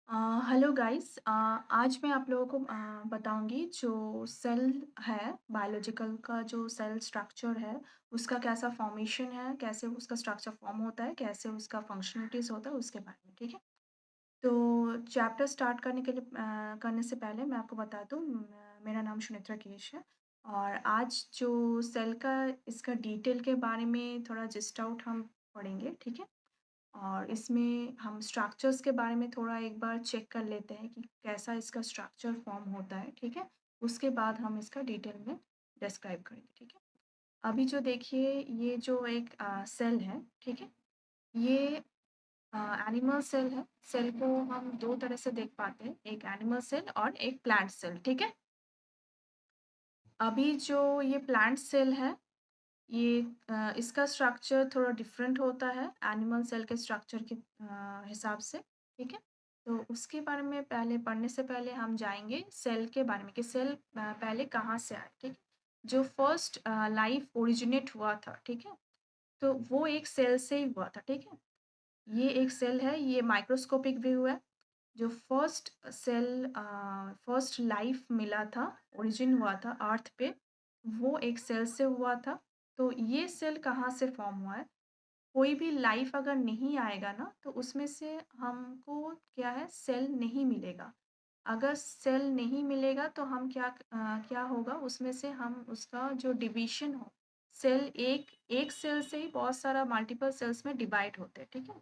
अ, hello guys. आज मैं आप लोगों को बताऊंगी जो सेल है, बायोलॉजिकल का जो सेल स्ट्रक्चर है, उसका कैसा फॉर्मेशन है, कैसे उसका स्ट्रक्चर फॉर्म होता है, कैसे उसका फंक्शनलिटीज होता है, उसके बारे में। ठीक है। तो चैप्टर स्टार्ट करने के लिए करने से पहले मैं आपको बता दूं, मेरा नाम सुनेत्रा केश है। और आज जो सेल का इसका डिटेल के बारे में थोड़ा जिस्ट आउट हम पढ़ेंगे। ठीक है। और इसमें हम स्ट्रक्चर्स के बारे में थोड़ा एक बार चेक कर लेते हैं कि कैसा इसका स्ट्रक्चर फॉर्म होता है। ठीक है। उसके बाद हम इसका डिटेल में डिस्क्राइब करेंगे। ठीक है। अभी जो देखिए, ये जो एक सेल है, ठीक है, ये एनिमल सेल है। सेल को हम दो तरह से देख पाते हैं, एक एनिमल सेल और एक प्लांट सेल। ठीक है। अभी जो ये प्लांट सेल है, ये इसका स्ट्रक्चर थोड़ा डिफरेंट होता है एनिमल सेल के स्ट्रक्चर के हिसाब से। ठीक है। तो उसके बारे में पहले पढ़ने से पहले हम जाएंगे सेल के बारे में कि सेल पहले कहाँ से आया। ठीक है। जो फर्स्ट लाइफ ओरिजिनेट हुआ था, ठीक है, तो वो एक सेल से ही हुआ था। ठीक है। ये एक सेल है, ये माइक्रोस्कोपिक व्यू है। जो फर्स्ट सेल, फर्स्ट लाइफ मिला था, ओरिजिन हुआ था अर्थ पे, वो एक सेल से हुआ था। तो ये सेल कहाँ से फॉर्म हुआ है? कोई भी लाइफ अगर नहीं आएगा ना, तो उसमें से हमको क्या है, सेल नहीं मिलेगा। अगर सेल नहीं मिलेगा तो हम क्या होगा, उसमें से हम उसका जो डिवीजन हो, सेल एक एक सेल से ही बहुत सारा मल्टीपल सेल्स में डिवाइड होते हैं। ठीक है।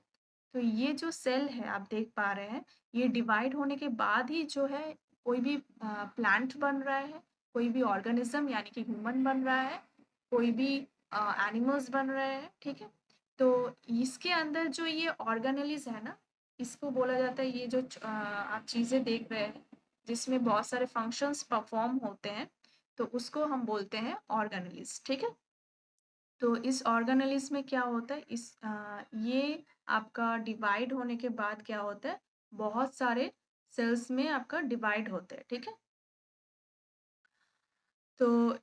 तो ये जो सेल है आप देख पा रहे हैं, ये डिवाइड होने के बाद ही जो है कोई भी प्लांट बन रहा है, कोई भी ऑर्गेनिज्म यानी कि ह्यूमन बन रहा है, कोई भी एनिमल्स बन रहे हैं। ठीक है। तो इसके अंदर जो ये ऑर्गेनेलिज है ना, इसको बोला जाता है, ये जो आप चीज़ें देख रहे हैं जिसमें बहुत सारे फंक्शंस परफॉर्म होते हैं, तो उसको हम बोलते हैं ऑर्गेनेलिज। ठीक है। तो इस ऑर्गेनेलिज में क्या होता है, ये आपका डिवाइड होने के बाद क्या होता है, बहुत सारे सेल्स में आपका डिवाइड होते हैं। ठीक है। तो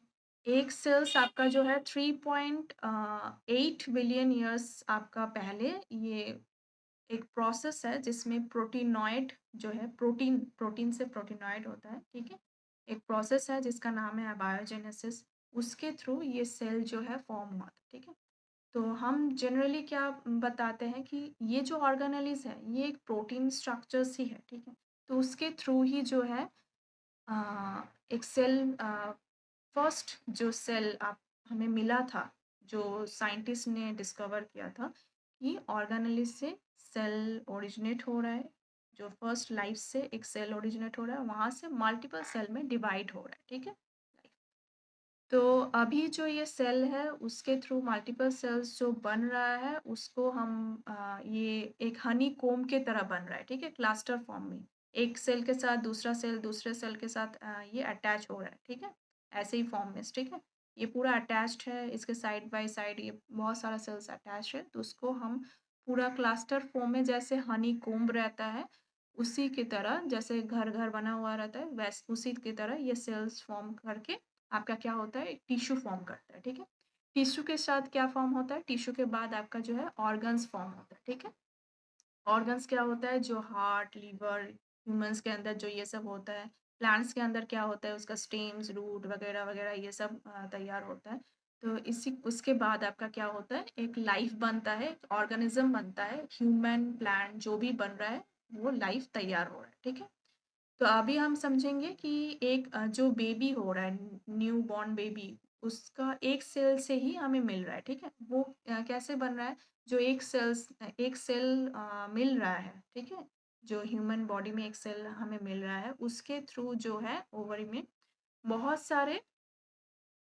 एक सेल्स आपका जो है 3.8 बिलियन ईयर्स आपका पहले, ये एक प्रोसेस है जिसमें प्रोटीनॉइड जो है, प्रोटीन प्रोटीन से प्रोटीनॉइड होता है। ठीक है। एक प्रोसेस है जिसका नाम है बायोजेनेसिस। उसके थ्रू ये सेल जो है फॉर्म हुआ था। ठीक है। तो हम जनरली क्या बताते हैं कि ये जो ऑर्गेनेलिज है, ये एक प्रोटीन स्ट्रक्चर्स ही है। ठीक है। तो उसके थ्रू ही जो है एक सेल, फर्स्ट जो सेल आप हमें मिला था, जो साइंटिस्ट ने डिस्कवर किया था कि ऑर्गेनेलिज से सेल ओरिजिनेट हो रहा है। जो फर्स्ट लाइफ से एक सेल ओरिजिनेट हो रहा है, वहाँ से मल्टीपल सेल में डिवाइड हो रहा है। ठीक है। तो अभी जो ये सेल है, उसके थ्रू मल्टीपल सेल्स जो बन रहा है, उसको हम ये एक हनी कोम के तरह बन रहा है। ठीक है। क्लस्टर फॉर्म में एक सेल के साथ दूसरा सेल, दूसरे सेल के साथ ये अटैच हो रहा है। ठीक है। ऐसे ही फॉर्म में। ठीक है। ये पूरा अटैच्ड है, इसके साइड बाय साइड ये बहुत सारा सेल्स अटैच है, तो उसको हम पूरा क्लस्टर फॉर्म में, जैसे हनी कोम्ब रहता है उसी की तरह, जैसे घर घर बना हुआ रहता है, वैसे उसी की तरह ये सेल्स फॉर्म करके आपका क्या होता है, एक टिश्यू फॉर्म करता है। ठीक है। टिश्यू के साथ क्या फॉर्म होता है, टिश्यू के बाद आपका जो है ऑर्गन्स फॉर्म होता है। ठीक है। ऑर्गन्स क्या होता है, जो हार्ट, लीवर, ह्यूमंस के अंदर जो ये सब होता है, प्लांट्स के अंदर क्या होता है, उसका स्टेम्स, रूट वगैरह वगैरह ये सब तैयार होता है। तो इसी उसके बाद आपका क्या होता है, एक लाइफ बनता है, ऑर्गेनिज्म बनता है, ह्यूमन, प्लांट जो भी बन रहा है, वो लाइफ तैयार हो रहा है। ठीक है। तो अभी हम समझेंगे कि एक जो बेबी हो रहा है, न्यू बॉर्न बेबी, उसका एक सेल से ही हमें मिल रहा है। ठीक है। वो कैसे बन रहा है, जो एक सेल मिल रहा है। ठीक है। जो ह्यूमन बॉडी में एक सेल हमें मिल रहा है, उसके थ्रू जो है ओवरी में बहुत सारे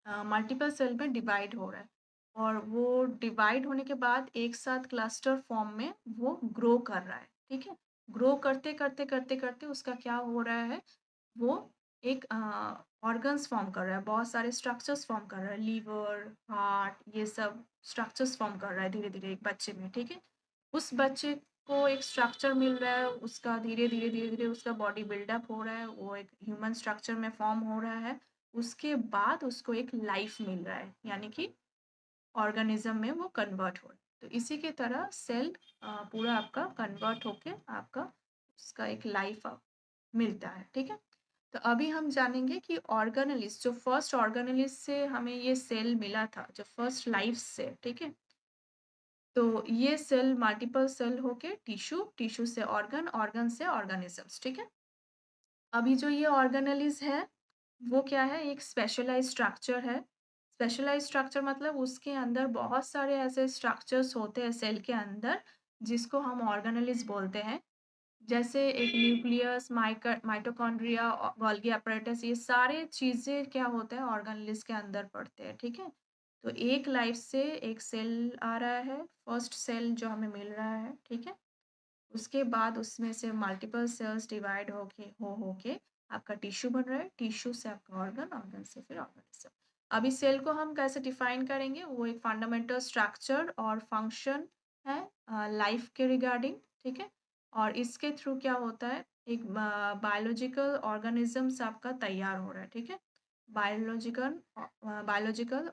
मल्टीपल सेल में डिवाइड हो रहा है। और वो डिवाइड होने के बाद एक साथ क्लस्टर फॉर्म में वो ग्रो कर रहा है। ठीक है। ग्रो करते करते करते करते उसका क्या हो रहा है, वो एक ऑर्गन्स फॉर्म कर रहा है, बहुत सारे स्ट्रक्चर्स फॉर्म कर रहा है, लीवर, हार्ट, ये सब स्ट्रक्चर्स फॉर्म कर रहा है धीरे धीरे एक बच्चे में। ठीक है। उस बच्चे को एक स्ट्रक्चर मिल रहा है, उसका धीरे धीरे उसका बॉडी बिल्डअप हो रहा है, वो एक ह्यूमन स्ट्रक्चर में फॉर्म हो रहा है। उसके बाद उसको एक लाइफ मिल रहा है, यानी कि ऑर्गेनिज्म में वो कन्वर्ट हो रहा है। तो इसी की तरह सेल पूरा आपका कन्वर्ट होके आपका उसका एक लाइफ मिलता है, ठीक है? तो अभी हम जानेंगे कि ऑर्गेनेलिस जो फर्स्ट ऑर्गेनेलिस से हमें ये सेल मिला था, जो फर्स्ट लाइफ से, ठीक है? तो ये सेल मल्टीपल सेल होके टिश्यू, टिश्यू से ऑर्गन, ऑर्गन से ऑर्गेनिज़म्स, ठीक है? अभी जो ये ऑर्गेनेलिस है, वो क्या है? एक स्पेशलाइज़्ड स्ट्रक्चर है। स्पेशलाइज़्ड स्ट्रक्चर मतलब उसके अंदर बहुत सारे ऐसे स्ट्रक्चर्स होते हैं सेल के अंदर, जिसको हम ऑर्गेनेलिस बोलते हैं। जैसे एक न्यूक्लियस, माइटोकॉन्ड्रिया, गोल्गी apparatus ये सारे चीज़ें क्या होते हैं ऑर्गेनेलिस के अंदर पड़ते हैं, ठीक है? तो एक लाइफ से एक सेल आ रहा है, फर्स्ट सेल जो हमें मिल रहा है, ठीक है? उसके बाद उसमें से मल्टीपल सेल्स डिवाइड होके आपका टिश्यू बन रहा है, टिश्यू से आपका ऑर्गन, ऑर्गन से फिर ऑर्गेनिज्म। अभी सेल को हम कैसे डिफाइन करेंगे? वो एक फंडामेंटल स्ट्रक्चर और फंक्शन है लाइफ के रिगार्डिंग, ठीक है? और इसके थ्रू क्या होता है? एक बायोलॉजिकल ऑर्गेनिजम्स आपका तैयार हो रहा है, ठीक है? बायोलॉजिकल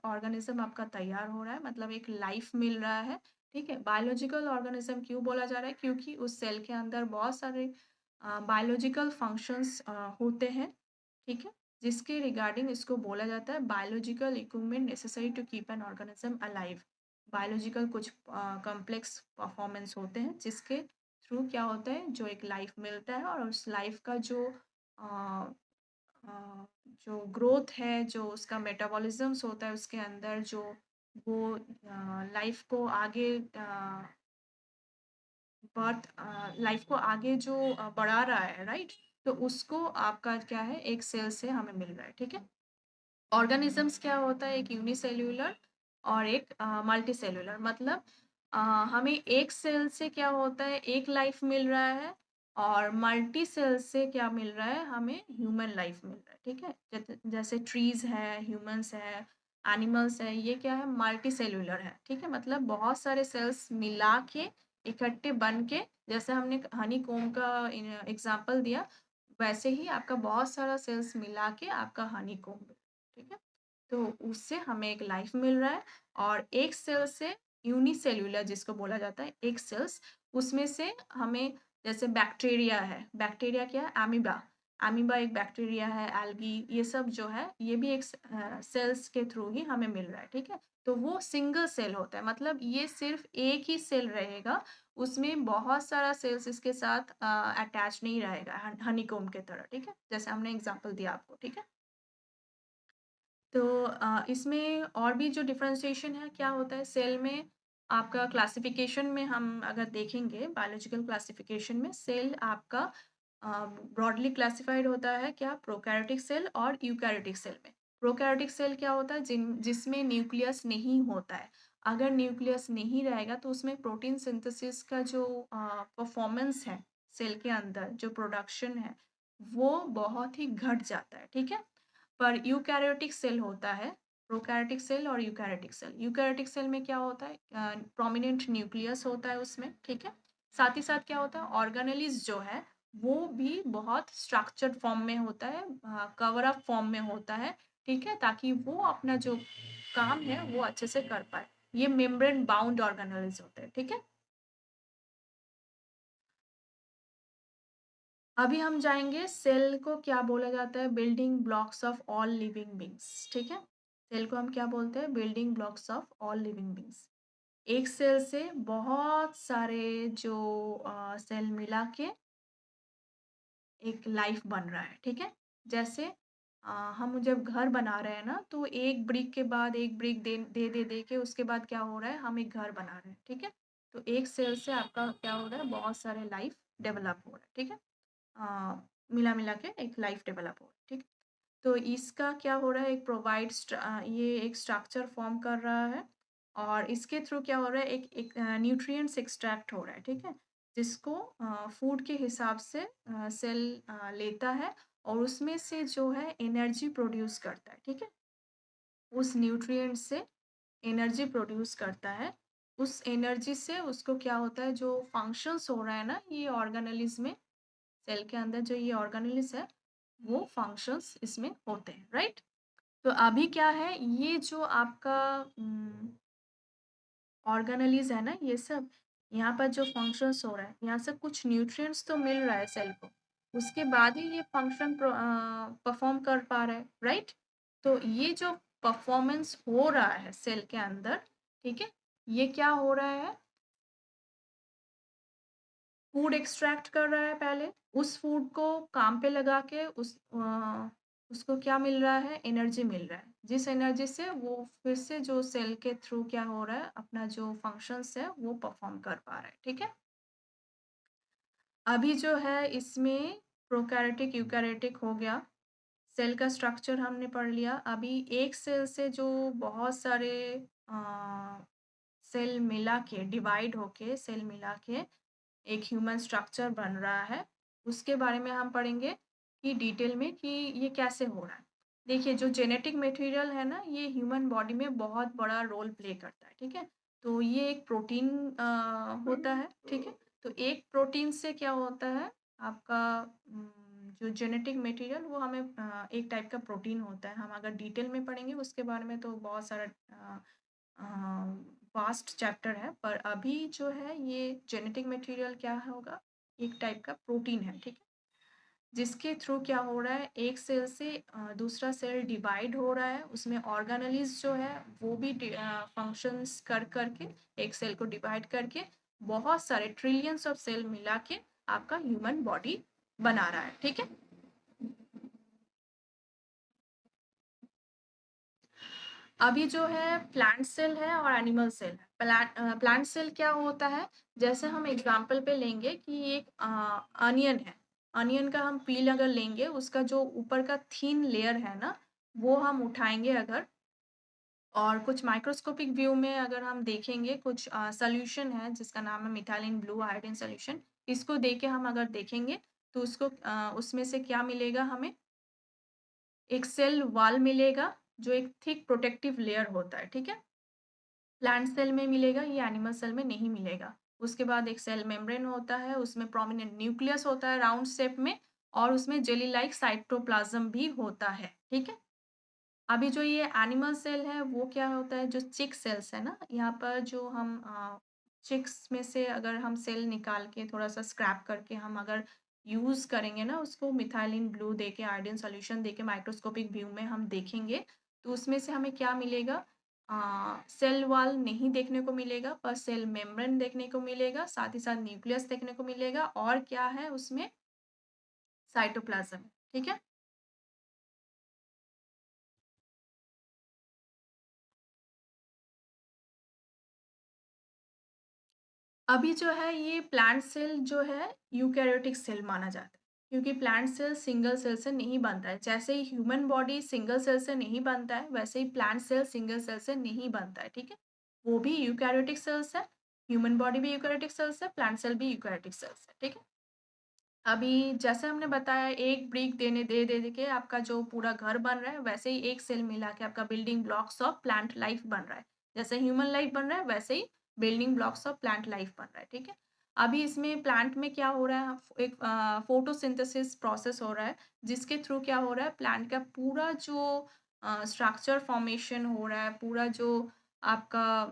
ऑर्गेनिज्म आपका तैयार हो रहा है, मतलब एक लाइफ मिल रहा है, ठीक है? बायोलॉजिकल ऑर्गेनिज्म क्यों बोला जा रहा है? क्योंकि उस सेल के अंदर बहुत सारे बायोलॉजिकल फंक्शंस होते हैं, ठीक है? जिसके रिगार्डिंग इसको बोला जाता है biological equipment necessary to keep an organism alive. Biological कुछ कॉम्प्लेक्स परफॉर्मेंस होते हैं, जिसके थ्रू क्या होता है, जो एक लाइफ मिलता है और उस लाइफ का अ अ, जो ग्रोथ है, जो उसका मेटाबॉलिज़्म्स होता है उसके अंदर जो वो लाइफ को आगे लाइफ को आगे जो बढ़ा रहा है, राइट? तो उसको आपका क्या है, एक सेल से हमें मिल रहा है, ठीक है? ऑर्गेनिजम्स क्या होता है? एक यूनिसेल्युलर और एक मल्टीसेल्युलर, मतलब अ, हमें एक सेल से क्या होता है, एक लाइफ मिल रहा है और मल्टी सेल से क्या मिल रहा है, हमें ह्यूमन लाइफ मिल रहा है, ठीक है? जैसे ट्रीज है, ह्यूमंस है, एनिमल्स है, ये क्या है, मल्टी सेल्युलर है, ठीक है? मतलब बहुत सारे सेल्स मिला के इकट्ठे बन के, जैसे हमने हनी कोम का एग्जाम्पल दिया, वैसे ही आपका बहुत सारा सेल्स मिला के आपका हनी कोम, ठीक है? तो उससे हमें एक लाइफ मिल रहा है और एक सेल से यूनिसेल्युलर जिसको बोला जाता है, एक सेल्स उसमें से हमें, जैसे बैक्टीरिया है, बैक्टीरिया क्या है? अमीबा, अमीबा एक बैक्टीरिया है, एल्गी, ये सब जो है ये भी एक सेल्स के थ्रू ही हमें मिल रहा है, ठीक है? तो वो सिंगल सेल होता है, मतलब ये सिर्फ एक ही सेल रहेगा, उसमें बहुत सारा सेल्स इसके साथ अटैच नहीं रहेगा, हनीकॉम्ब के तरह, ठीक है? जैसे हमने एग्जांपल दिया आपको, ठीक है? तो इसमें और भी जो डिफरेंशिएशन है क्या होता है सेल में, आपका क्लासिफिकेशन में हम अगर देखेंगे, बायोलॉजिकल क्लासिफिकेशन में सेल आपका ब्रॉडली क्लासिफाइड होता है क्या, प्रोकैरियोटिक सेल और यूकैरियोटिक सेल में। प्रोकैरियोटिक सेल क्या होता है? जिसमें न्यूक्लियस नहीं होता है। अगर न्यूक्लियस नहीं रहेगा तो उसमें प्रोटीन सिंथेसिस का जो परफॉर्मेंस है सेल के अंदर, जो प्रोडक्शन है, वो बहुत ही घट जाता है, ठीक है? पर यूकैरियोटिक सेल होता है, प्रोकैरियोटिक सेल और यूकैरियोटिक सेल। यूकैरियोटिक सेल में क्या होता है, प्रोमिनेंट न्यूक्लियस होता है उसमें, ठीक है? साथ ही साथ क्या होता है, ऑर्गेनेलिस जो है वो भी बहुत स्ट्रक्चर्ड फॉर्म में होता है, कवर अप फॉर्म में होता है, ठीक है? ताकि वो अपना जो काम है वो अच्छे से कर पाए। ये मेम्ब्रेन बाउंड ऑर्गेनेल्स होते हैं, ठीक है? अभी हम जाएँगे सेल को क्या बोला जाता है, building blocks of all living beings, ठीक है? सेल को हम क्या बोलते हैं, building blocks of all living beings. एक सेल से बहुत सारे जो सेल मिला के एक लाइफ बन रहा है, ठीक है? जैसे हम जब घर बना रहे हैं ना, तो एक ब्रिक के बाद एक ब्रिक दे के उसके बाद क्या हो रहा है, हम एक घर बना रहे हैं, ठीक है? तो एक सेल से आपका क्या हो रहा है, बहुत सारे लाइफ डेवलप हो रहा है, ठीक है? अ, मिला-मिला के एक लाइफ डेवलप हो, ठीक? तो इसका क्या हो रहा है, एक ये एक स्ट्रक्चर फॉर्म कर रहा है और इसके थ्रू क्या हो रहा है, एक न्यूट्रिएंट्स एक्सट्रैक्ट हो रहा है, ठीक है? जिसको फूड के हिसाब से सेल लेता है और उसमें से जो है एनर्जी प्रोड्यूस करता है, ठीक है? उस न्यूट्रिएंट से एनर्जी प्रोड्यूस करता है। उस एनर्जी से उसको क्या होता है, जो फंक्शंस हो रहा है ना ये ऑर्गेनेलिज़ में, सेल के अंदर जो ये ऑर्गेनेलिस है, वो फंक्शंस इसमें होते हैं, राइट? तो अभी क्या है, ये जो आपका ऑर्गेनेलिस है ना, ये सब यहाँ पर जो फंक्शंस हो रहा है, यहाँ से कुछ न्यूट्रिएंट्स तो मिल रहा है सेल को, उसके बाद ही ये फंक्शन परफॉर्म कर पा रहा है, राइट? तो ये जो परफॉर्मेंस हो रहा है सेल के अंदर, ठीक है, ये क्या हो रहा है? फूड एक्सट्रैक्ट कर रहा है पहले, उस फूड को काम पे लगा के उसको क्या मिल रहा है? एनर्जी मिल रहा है, जिस एनर्जी से वो फिर से जो सेल के थ्रू क्या हो रहा है, अपना जो फंक्शंस है वो परफॉर्म कर पा रहा है, ठीक है? अभी जो है इसमें प्रोकैरियोटिक यूकैरियोटिक हो गया, सेल का स्ट्रक्चर हमने पढ़ लिया। अभी एक सेल से जो बहुत सारे सेल मिला के, डिवाइड होके सेल मिला के एक ह्यूमन स्ट्रक्चर बन रहा है, उसके बारे में हम पढ़ेंगे कि डिटेल में कि ये कैसे हो रहा है। देखिए, जो जेनेटिक मटेरियल है ना, ये ह्यूमन बॉडी में बहुत बड़ा रोल प्ले करता है, ठीक है? तो ये एक प्रोटीन होता है, ठीक है? तो एक प्रोटीन से क्या होता है, आपका जो जेनेटिक मटेरियल वो हमें एक टाइप का प्रोटीन होता है। हम अगर डिटेल में पढ़ेंगे उसके बारे में तो बहुत सारा वास्ट चैप्टर है, पर अभी जो है ये जेनेटिक मटेरियल क्या होगा, एक टाइप का प्रोटीन है, ठीक है? जिसके थ्रू क्या हो रहा है, एक सेल से दूसरा सेल डिवाइड हो रहा है, उसमें ऑर्गेनेलिज जो है वो भी फंक्शंस कर करके एक सेल को डिवाइड करके बहुत सारे ट्रिलियंस ऑफ सेल मिला के आपका ह्यूमन बॉडी बना रहा है, ठीक है? अभी जो है प्लांट सेल है और एनिमल सेल है। प्लांट सेल क्या होता है, जैसे हम एग्जांपल पे लेंगे कि एक अनियन है, अनियन का हम पील अगर लेंगे, उसका जो ऊपर का थीन लेयर है ना, वो हम उठाएंगे अगर, और कुछ माइक्रोस्कोपिक व्यू में अगर हम देखेंगे, कुछ सोल्यूशन है जिसका नाम है मिथाइलिन ब्लू आयोडीन सोल्यूशन, इसको दे के हम अगर देखेंगे तो उसको उसमें से क्या मिलेगा हमें, एक सेल वॉल मिलेगा जो एक थिक प्रोटेक्टिव लेयर होता है, ठीक है? प्लांट सेल में मिलेगा, ये एनिमल सेल में नहीं मिलेगा। उसके बाद एक सेल मेम्ब्रेन होता है, उसमें प्रोमिनेंट न्यूक्लियस होता है राउंड शेप में, और उसमें जेली लाइक साइटोप्लाज्म भी होता है, ठीक है? अभी जो ये एनिमल सेल है वो क्या होता है, जो चिक सेल्स है ना, यहाँ पर जो हम चिक्स में से अगर हम सेल निकाल के थोड़ा सा स्क्रैप करके हम अगर यूज करेंगे ना, उसको मिथाइलिन ब्लू देके, आयोडीन सॉल्यूशन देके माइक्रोस्कोपिक व्यू में हम देखेंगे, तो उसमें से हमें क्या मिलेगा, सेल वॉल नहीं देखने को मिलेगा, पर सेल मेम्ब्रेन देखने को मिलेगा, साथ ही साथ न्यूक्लियस देखने को मिलेगा, और क्या है उसमें, साइटोप्लाज्म, ठीक है? अभी जो है ये प्लांट सेल जो है यूकैरियोटिक सेल माना जाता है, क्योंकि प्लांट सेल सिंगल सेल से नहीं बनता है। जैसे ही ह्यूमन बॉडी सिंगल सेल से नहीं बनता है, वैसे ही प्लांट सेल सिंगल सेल से नहीं बनता है, ठीक है? वो भी यूकैरियोटिक सेल्स है, ह्यूमन बॉडी भी यूकैरियोटिक सेल्स है, प्लांट सेल भी यूकैरियोटिक सेल्स है, ठीक है? अभी जैसे हमने बताया, एक ब्रिक दे के आपका जो पूरा घर बन रहा है, वैसे ही एक सेल मिला के आपका building blocks of plant life बन रहा है। जैसे ह्यूमन लाइफ बन रहा है, वैसे ही building blocks of plant life बन रहा है, ठीक है? अभी इसमें प्लांट में क्या हो रहा है, एक फोटोसिंथेसिस प्रोसेस हो रहा है, जिसके थ्रू क्या हो रहा है, प्लांट का पूरा जो स्ट्रक्चर फॉर्मेशन हो रहा है, पूरा जो आपका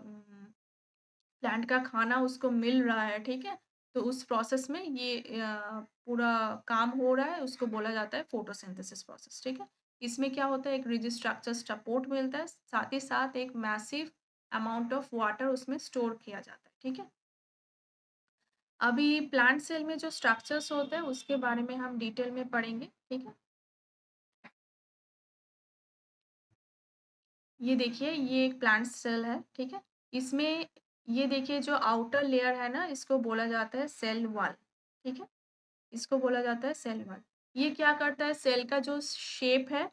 प्लांट का खाना उसको मिल रहा है, ठीक है? तो उस प्रोसेस में ये पूरा काम हो रहा है, उसको बोला जाता है फोटोसिंथेसिस प्रोसेस, ठीक है? इसमें क्या होता है, एक रिजिड स्ट्रक्चर सपोर्ट मिलता है, साथ ही साथ एक मैसिव अमाउंट ऑफ वाटर उसमें स्टोर किया जाता है, ठीक है? अभी प्लांट सेल में जो स्ट्रक्चर्स होते हैं उसके बारे में हम डिटेल में पढ़ेंगे, ठीक है? ये देखिए, ये एक प्लांट सेल है, ठीक है? इसमें ये देखिए, जो आउटर लेयर है ना, इसको बोला जाता है सेल वॉल, ठीक है? इसको बोला जाता है सेल वॉल। ये क्या करता है, सेल का जो शेप है,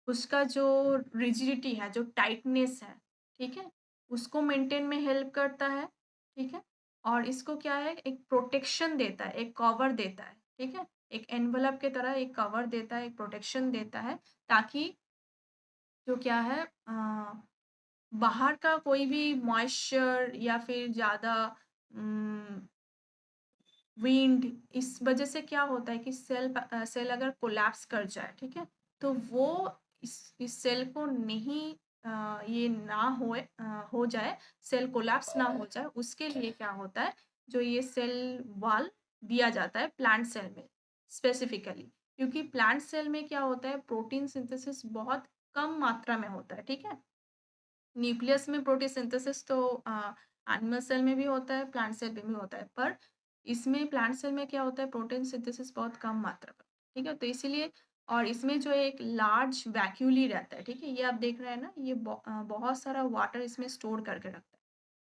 उसका जो रिजिडिटी है, जो टाइटनेस है, ठीक है? उसको मेंटेन में हेल्प करता है, ठीक है? और इसको क्या है, एक प्रोटेक्शन देता है, एक कवर देता है, ठीक है? एक एनवेलप की तरह एक कवर देता है, एक प्रोटेक्शन देता है, ताकि जो क्या है, बाहर का कोई भी मॉइस्चर या फिर ज़्यादा उम विंड, इस वजह से क्या होता है कि सेल अगर कोलैप्स कर जाए, ठीक है? तो वो इस सेल को नहीं ये ना हो जाए, सेल कोलैप्स ना हो जाए, उसके लिए क्या होता है, जो ये सेल वॉल दिया जाता है प्लांट सेल में स्पेसिफिकली। क्योंकि प्लांट सेल में क्या होता है, प्रोटीन सिंथेसिस बहुत कम मात्रा में होता है, ठीक है? न्यूक्लियस में प्रोटीन सिंथेसिस तो एनिमल सेल में भी होता है, प्लांट सेल में भी होता है, पर इसमें प्लांट सेल में क्या होता है, प्रोटीन सिंथेसिस बहुत कम मात्रा में, ठीक है? तो इसीलिए, और इसमें जो एक लार्ज वैक्यूली रहता है, ठीक है? ये आप देख रहे हैं ना, ये बहुत सारा वाटर इसमें स्टोर करके रखता है।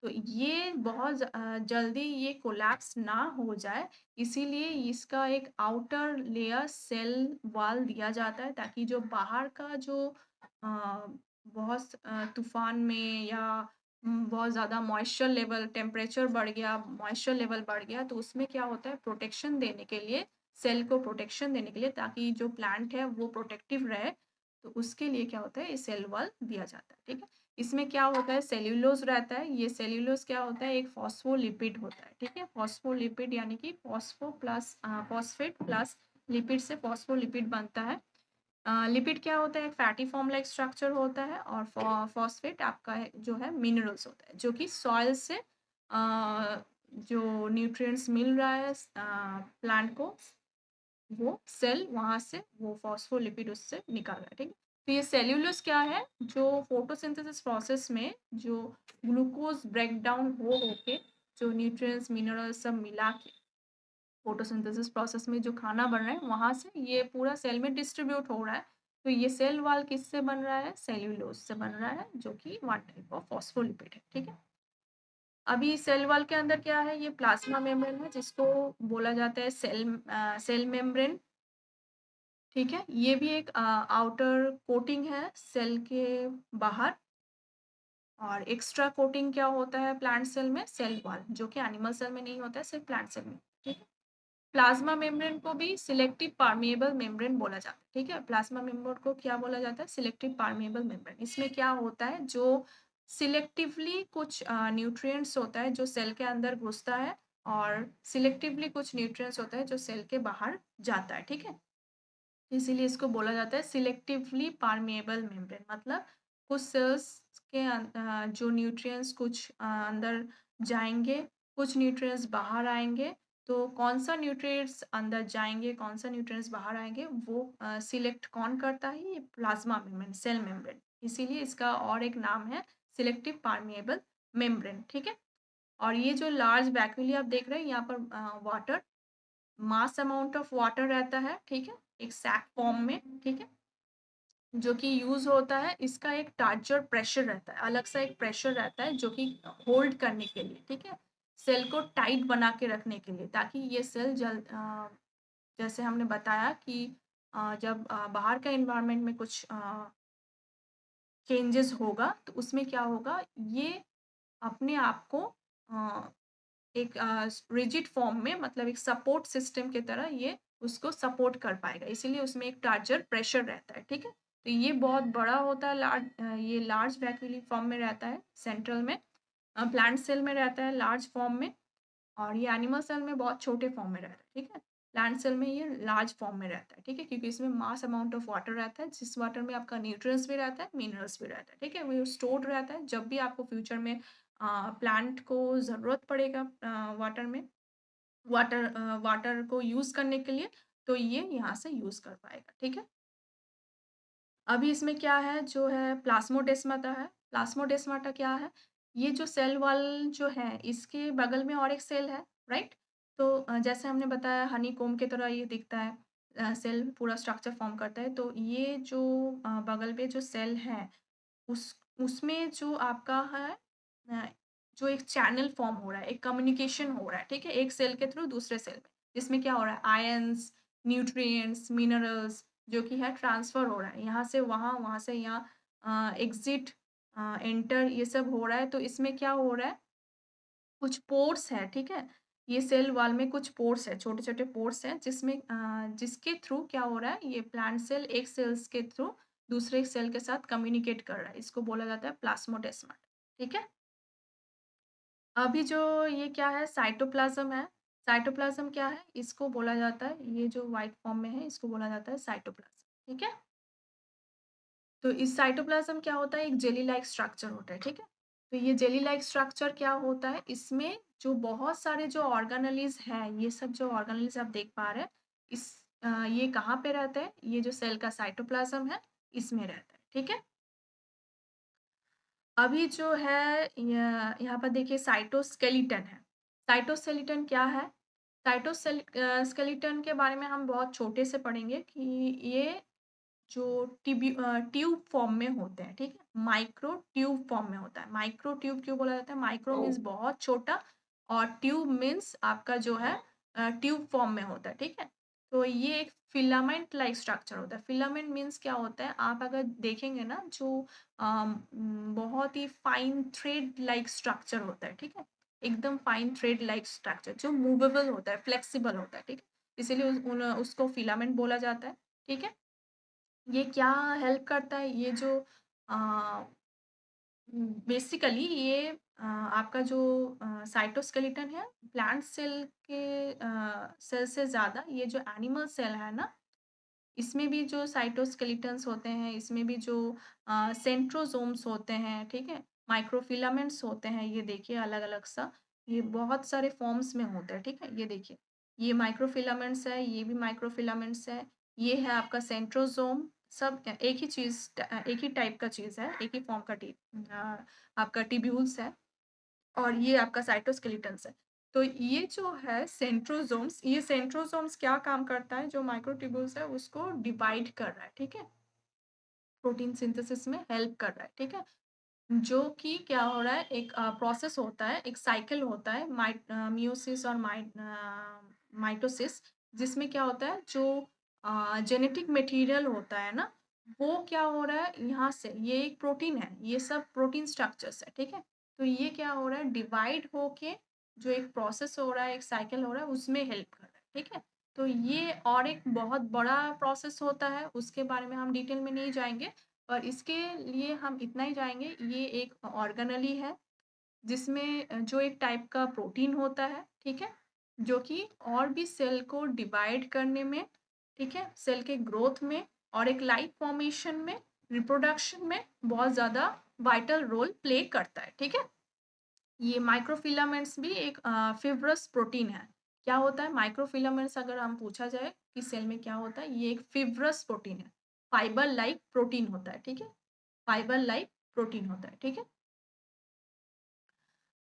तो ये बहुत जल्दी ये कोलैप्स ना हो जाए, इसीलिए इसका एक आउटर लेयर सेल वॉल दिया जाता है, ताकि जो बाहर का जो तूफान में या बहुत ज़्यादा मॉइस्चर लेवल, टेम्परेचर बढ़ गया, मॉइस्चर लेवल बढ़ गया, तो उसमें क्या होता है, प्रोटेक्शन देने के लिए, सेल को प्रोटेक्शन देने के लिए, ताकि जो प्लांट है वो प्रोटेक्टिव रहे, तो उसके लिए क्या होता है, ये सेल वॉल दिया जाता है, ठीक है? इसमें क्या होता है, सेल्यूलोज रहता है, ये सेल्यूलोज क्या होता है, एक फॉस्फोलिपिड होता है, ठीक है? फॉस्फोलिपिड यानी कि फॉस्फेट प्लस लिपिड से फॉस्फोलिपिड बनता है। लिपिड क्या होता है, एक फैटी फॉर्म लाइक स्ट्रक्चर होता है, और फॉस्फेट आपका जो है मिनरल्स होता है, जो कि सॉइल से जो न्यूट्रिएंट्स मिल रहा है प्लांट को, वो सेल वहाँ से वो फॉस्फोलिपिड उससे निकाल रहा है, ठीक है? तो ये सेल्यूलोज क्या है, जो फोटोसिंथेसिस प्रोसेस में जो ग्लूकोज ब्रेक डाउन हो होके जो न्यूट्रिएंट्स मिनरल्स सब मिला के फोटोसिंथेसिस प्रोसेस में जो खाना बन रहा है, वहाँ से ये पूरा सेल में डिस्ट्रीब्यूट हो रहा है। तो ये सेल वॉल किससे बन रहा है, सेल्यूलोज से बन रहा है, जो कि वन टाइप ऑफ फॉस्फोलिपिड है, ठीक है? अभी सेल वॉल के अंदर क्या है, ये प्लाज्मा मेम्ब्रेन है, जिसको बोला जाता है सेल मेम्ब्रेन, ठीक है? ये भी एक आउटर कोटिंग है सेल के बाहर, और एक्स्ट्रा कोटिंग क्या होता है प्लांट सेल में, सेल वॉल, जो कि एनिमल सेल में नहीं होता है, सिर्फ प्लांट सेल में, ठीक है? प्लाज्मा मेम्ब्रेन को भी सिलेक्टिव परमिएबल मेम्ब्रेन बोला जाता है, ठीक है? प्लाज्मा मेम्ब्रेन को क्या बोला जाता है, सिलेक्टिव परमिएबल मेम्ब्रेन। इसमें क्या होता है, जो सिलेक्टिवली कुछ न्यूट्रिएंट्स होता है जो सेल के अंदर घुसता है, और सिलेक्टिवली कुछ न्यूट्रिएंट्स होता है जो सेल के बाहर जाता है, ठीक है? इसीलिए इसको बोला जाता है सिलेक्टिवली परमेएबल मेम्ब्रेन। मतलब कुछ सेल्स के जो न्यूट्रिएंट्स कुछ अंदर जाएंगे, कुछ न्यूट्रिएंट्स बाहर आएंगे, तो कौन सा न्यूट्रिएंट्स अंदर जाएंगे, कौन सा न्यूट्रिएंट्स बाहर आएंगे, वो सिलेक्ट कौन करता है, ये प्लाज्मा मेम्ब्रेन, सेल मेम्ब्रेन। इसीलिए इसका और एक नाम है सिलेक्टिव परमेएबल मेम्ब्रेन, ठीक है? और ये जो लार्ज वैक्यूली आप देख रहे हैं, यहाँ पर water, mass amount of water रहता है, ठीक है? एक सैक फॉर्म में, ठीक है? जो कि यूज़ होता है, इसका एक टार्जर प्रेशर रहता है, अलग सा एक प्रेशर रहता है, जो कि होल्ड करने के लिए, ठीक है? सेल को टाइट बना के रखने के लिए, ताकि ये सेल जैसे हमने बताया कि जब बाहर का एनवायरनमेंट में कुछ चेंजेस होगा, तो उसमें क्या होगा, ये अपने आप को एक रिजिड फॉर्म में, मतलब एक सपोर्ट सिस्टम की तरह ये उसको सपोर्ट कर पाएगा, इसीलिए उसमें एक टार्जर प्रेशर रहता है, ठीक है? तो ये बहुत बड़ा होता है, ये लार्ज वैक्यूली फॉर्म में रहता है, सेंट्रल में, प्लांट सेल में रहता है लार्ज फॉर्म में, और ये एनिमल सेल में बहुत छोटे फॉर्म में रहता है, ठीक है? प्लांट सेल में ये लार्ज फॉर्म में रहता है, ठीक है? क्योंकि इसमें मास अमाउंट ऑफ वाटर रहता है, जिस वाटर में आपका न्यूट्रिएंट्स भी रहता है, मिनरल्स भी रहता है, ठीक है? वो स्टोर्ड रहता है, जब भी आपको फ्यूचर में प्लांट को ज़रूरत पड़ेगा वाटर को यूज़ करने के लिए, तो ये यहाँ से यूज़ कर पाएगा, ठीक है? अभी इसमें क्या है, जो है प्लास्मोडेस्माटा है। प्लास्मोडेस्माटा क्या है? ये जो सेल वॉल जो है, इसके बगल में और एक सेल है, राइट? तो जैसे हमने बताया हनीकॉम्ब की तरह ये दिखता है, सेल पूरा स्ट्रक्चर फॉर्म करता है। तो ये जो बगल पे जो सेल है, उसमें जो आपका है अ, जो एक चैनल फॉर्म हो रहा है, एक कम्युनिकेशन हो रहा है, ठीक है? एक सेल के थ्रू दूसरे सेल में। जिसमें क्या हो रहा है, आयन्स, न्यूट्रिएंट्स, मिनरल्स जो कि है ट्रांसफ़र हो रहा है। यहाँ से वहाँ से यहाँ एग्ज़िट एंटर ये सब हो रहा है। तो इसमें क्या हो रहा है, कुछ पोर्स है, ठीक है? ये सेल वॉल में कुछ पोर्स है, छोटे-छोटे पोर्स हैं, जिसमें जिसके थ्रू क्या हो रहा है, ये प्लांट सेल एक सेल्स के थ्रू दूसरे सेल के साथ कम्युनिकेट कर रहा है। इसको बोला जाता है प्लास्मोडेस्माटा, ठीक है? अभी जो ये क्या है, साइटोप्लाज़्म है। साइटोप्लाज़्म क्या है? इसको बोला जाता है, ये जो व्हाइट फॉर्म में है, इसको बोला जाता है साइटोप्लाज़्म, ठीक है? तो इस साइटोप्लाज़्म क्या होता है, एक जेली लाइक स्ट्रक्चर होता है, ठीक है? तो ये जेली लाइक स्ट्रक्चर क्या होता है, इसमें जो बहुत सारे जो ऑर्गेनेलिज़ हैं, ये सब जो ऑर्गेनेलिज़ आप देख पा रहे हैं, ये कहाँ पे रहते हैं? ये जो सेल का साइटोप्लाज़्म है, इसमें रहता है, ठीक है? अभी जो है यहाँ पर देखिए साइटोस्केलेटन है। साइटोस्केलेटन क्या है? स्केलेटन के बारे में हम बहुत छोटे से पढ़ेंगे कि ये जो ट्यूब फॉर्म में होते हैं, ठीक है? माइक्रो ट्यूब फॉर्म में होता है। माइक्रो ट्यूब क्यों बोला जाता है? माइक्रो मीन्स बहुत छोटा और ट्यूब मीन्स आपका जो है ट्यूब फॉर्म में होता है, ठीक है? तो ये एक फिलामेंट लाइक स्ट्रक्चर होता है। फिलामेंट मीन्स क्या होता है? आप अगर देखेंगे ना जो बहुत ही फाइन थ्रेड लाइक स्ट्रक्चर होता है, ठीक है? एकदम फाइन थ्रेड लाइक स्ट्रक्चर जो मूवेबल होता है, फ्लेक्सिबल होता है, ठीक है? इसीलिए उसको फिलामेंट बोला जाता है, ठीक है? ये क्या हेल्प करता है? ये जो अ, बेसिकली ये आपका जो साइटोस्केलेटन है, प्लांट सेल के सेल से ज़्यादा ये जो एनिमल सेल है ना, इसमें भी जो साइटोस्केलेटन्स होते हैं, इसमें भी जो सेंट्रोसोम्स होते हैं, ठीक है? माइक्रोफिलामेंट्स होते हैं, ये देखिए अलग-अलग सा, ये बहुत सारे फॉर्म्स में होते हैं, ठीक है? ये देखिए, ये माइक्रोफिलामेंट्स है, ये भी माइक्रोफिलामेंट्स है, ये है आपका सेंट्रोसोम, सब एक ही चीज़ एक ही टाइप का चीज़ है, एक ही फॉर्म का आपका ट्यूब्यूल्स है। और ये आपका साइटोस्केलेटन्स है। तो ये जो है सेंट्रोसोम्स, ये सेंट्रोसोम्स क्या काम करता है, जो माइक्रोट्यूब्यूल्स है उसको डिवाइड कर रहा है, ठीक है? प्रोटीन सिंथेसिस में हेल्प कर रहा है, ठीक है? जो कि क्या हो रहा है, एक प्रोसेस होता है, एक साइकिल होता है मियोसिस और माइटोसिस, जिसमें क्या होता है जो जेनेटिक मटेरियल होता है ना, वो क्या हो रहा है यहाँ से, ये एक प्रोटीन है, ये सब प्रोटीन स्ट्रक्चर्स है, ठीक है? तो ये क्या हो रहा है, डिवाइड होके जो एक प्रोसेस हो रहा है, एक साइकिल हो रहा है, उसमें हेल्प कर रहा है, ठीक है? तो ये और एक बहुत बड़ा प्रोसेस होता है, उसके बारे में हम डिटेल में नहीं जाएँगे। और इसके लिए हम इतना ही जाएँगे, ये एक ऑर्गेनेली है, जिसमें जो एक टाइप का प्रोटीन होता है, ठीक है? जो कि और भी सेल को डिवाइड करने में, ठीक है? सेल के ग्रोथ में और एक लाइफ फॉर्मेशन में, रिप्रोडक्शन में बहुत ज़्यादा वाइटल रोल प्ले करता है, ठीक है? ये माइक्रोफिलामेंट्स भी एक फिब्रस प्रोटीन है। क्या होता है माइक्रोफिलामेंट्स, अगर हम पूछा जाए कि सेल में क्या होता है, ये एक फिब्रस प्रोटीन है। फाइबर लाइक प्रोटीन होता है, ठीक है? फाइबर लाइक प्रोटीन होता है, ठीक है?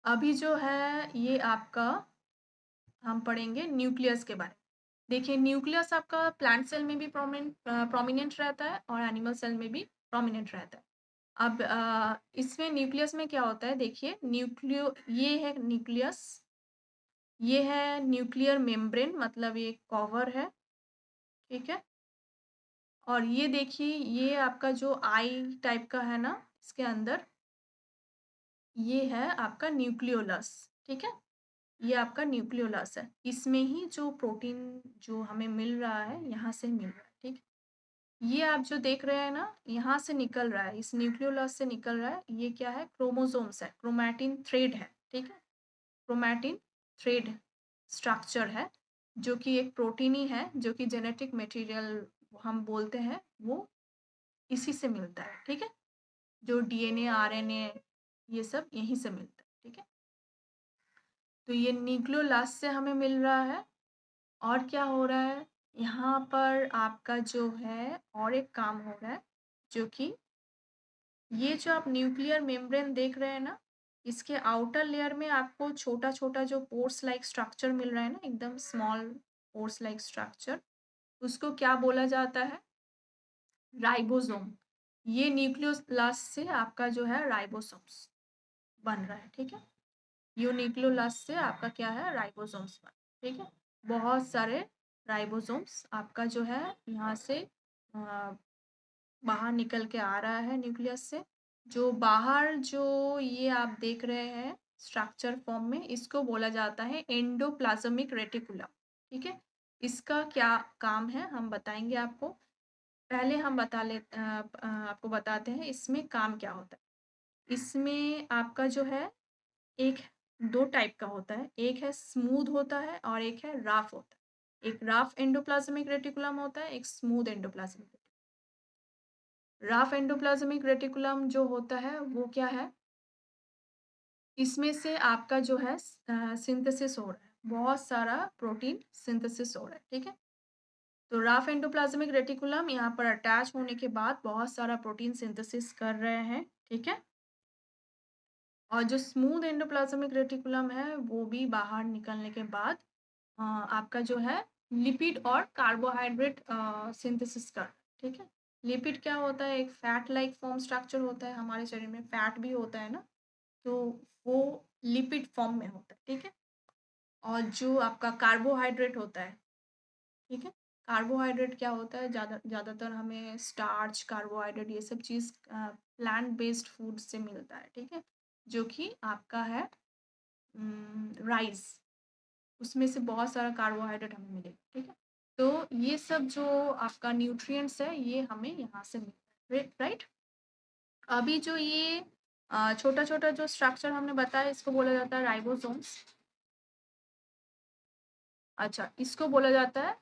अभी जो है ये आपका हम पढ़ेंगे न्यूक्लियस के बारे में। देखिए न्यूक्लियस आपका प्लांट सेल में भी प्रोमिनेंट रहता है और एनिमल सेल में भी प्रोमिनेंट रहता है। अब इसमें न्यूक्लियस में क्या होता है, देखिए ये है न्यूक्लियस, ये है न्यूक्लियर मेम्ब्रेन, मतलब ये कवर है, ठीक है? और ये देखिए ये आपका जो आई टाइप का है ना, इसके अंदर ये है आपका न्यूक्लियोलस, ठीक है? ये आपका न्यूक्लियोलस है। इसमें ही जो प्रोटीन जो हमें मिल रहा है, यहाँ से मिल रहा है, ठीक है? ये आप जो देख रहे हैं ना, यहाँ से निकल रहा है, इस न्यूक्लियोलस से निकल रहा है, ये क्या है? क्रोमोसोम्स है, क्रोमैटिन थ्रेड है, ठीक है? क्रोमैटिन थ्रेड स्ट्रक्चर है, जो कि एक प्रोटीन ही है, जो कि जेनेटिक मटेरियल हम बोलते हैं, वो इसी से मिलता है, ठीक है? जो डीएनए, आरएनए ये सब यहीं से मिलता है, ठीक है? तो ये न्यूक्लियोलस से हमें मिल रहा है और क्या हो रहा है, यहाँ पर आपका जो है और एक काम हो रहा है, जो कि ये जो आप न्यूक्लियर मेम्ब्रेन देख रहे हैं ना, इसके आउटर लेयर में आपको छोटा-छोटा जो पोर्स लाइक स्ट्रक्चर मिल रहा है ना, एकदम स्मॉल पोर्स लाइक स्ट्रक्चर, उसको क्या बोला जाता है? राइबोसोम। ये न्यूक्लियोलस से आपका जो है राइबोसोम्स बन रहा है, ठीक है? यूनिक्लियोलस से आपका क्या है, राइबोसोम्स बन, ठीक है? बहुत सारे राइबोसोम्स आपका जो है यहाँ से बाहर निकल के आ रहा है न्यूक्लियस से। जो बाहर जो ये आप देख रहे हैं स्ट्रक्चर फॉर्म में, इसको बोला जाता है एंडोप्लाज्मिक रेटिकुलम, ठीक है? इसका क्या काम है हम बताएंगे आपको। पहले हम आपको बताते हैं इसमें काम क्या होता है। इसमें आपका जो है एक 2 टाइप का होता है, एक है स्मूथ होता है और एक है रफ होता है। एक रफ एंडोप्लाज्मिक रेटिकुलम होता है, एक smooth endoplasmic reticulum. Rough endoplasmic reticulum जो होता है वो क्या है? इसमें से आपका जो है सिंथेसिस हो रहा है, बहुत सारा प्रोटीन सिंथेसिस हो रहा है, ठीक है? तो रफ एंडोप्लाज्मिक रेटिकुलम यहाँ पर अटैच होने के बाद बहुत सारा प्रोटीन सिंथेसिस कर रहे हैं, ठीक है? और जो स्मूथ एंडोप्लाज्मिक रेटिकुलम है, वो भी बाहर निकलने के बाद आपका जो है लिपिड और कार्बोहाइड्रेट सिंथेसिस कर, ठीक है? लिपिड क्या होता है? एक फैट लाइक फॉर्म स्ट्रक्चर होता है, हमारे शरीर में फैट भी होता है ना, तो वो लिपिड फॉर्म में होता है, ठीक है? और जो आपका कार्बोहाइड्रेट होता है, ठीक है? कार्बोहाइड्रेट क्या होता है? ज़्यादातर हमें स्टार्च, कार्बोहाइड्रेट ये सब चीज़ प्लांट बेस्ड फूड से मिलता है, ठीक है? जो कि आपका है राइस, उसमें से बहुत सारा कार्बोहाइड्रेट हमें मिलेगा, ठीक है? तो ये सब जो आपका न्यूट्रिएंट्स है, ये हमें यहाँ से मिलता है, राइट? अभी जो ये छोटा-छोटा जो स्ट्रक्चर हमने बताया, इसको बोला जाता है राइबोसोम्स। अच्छा, इसको बोला जाता है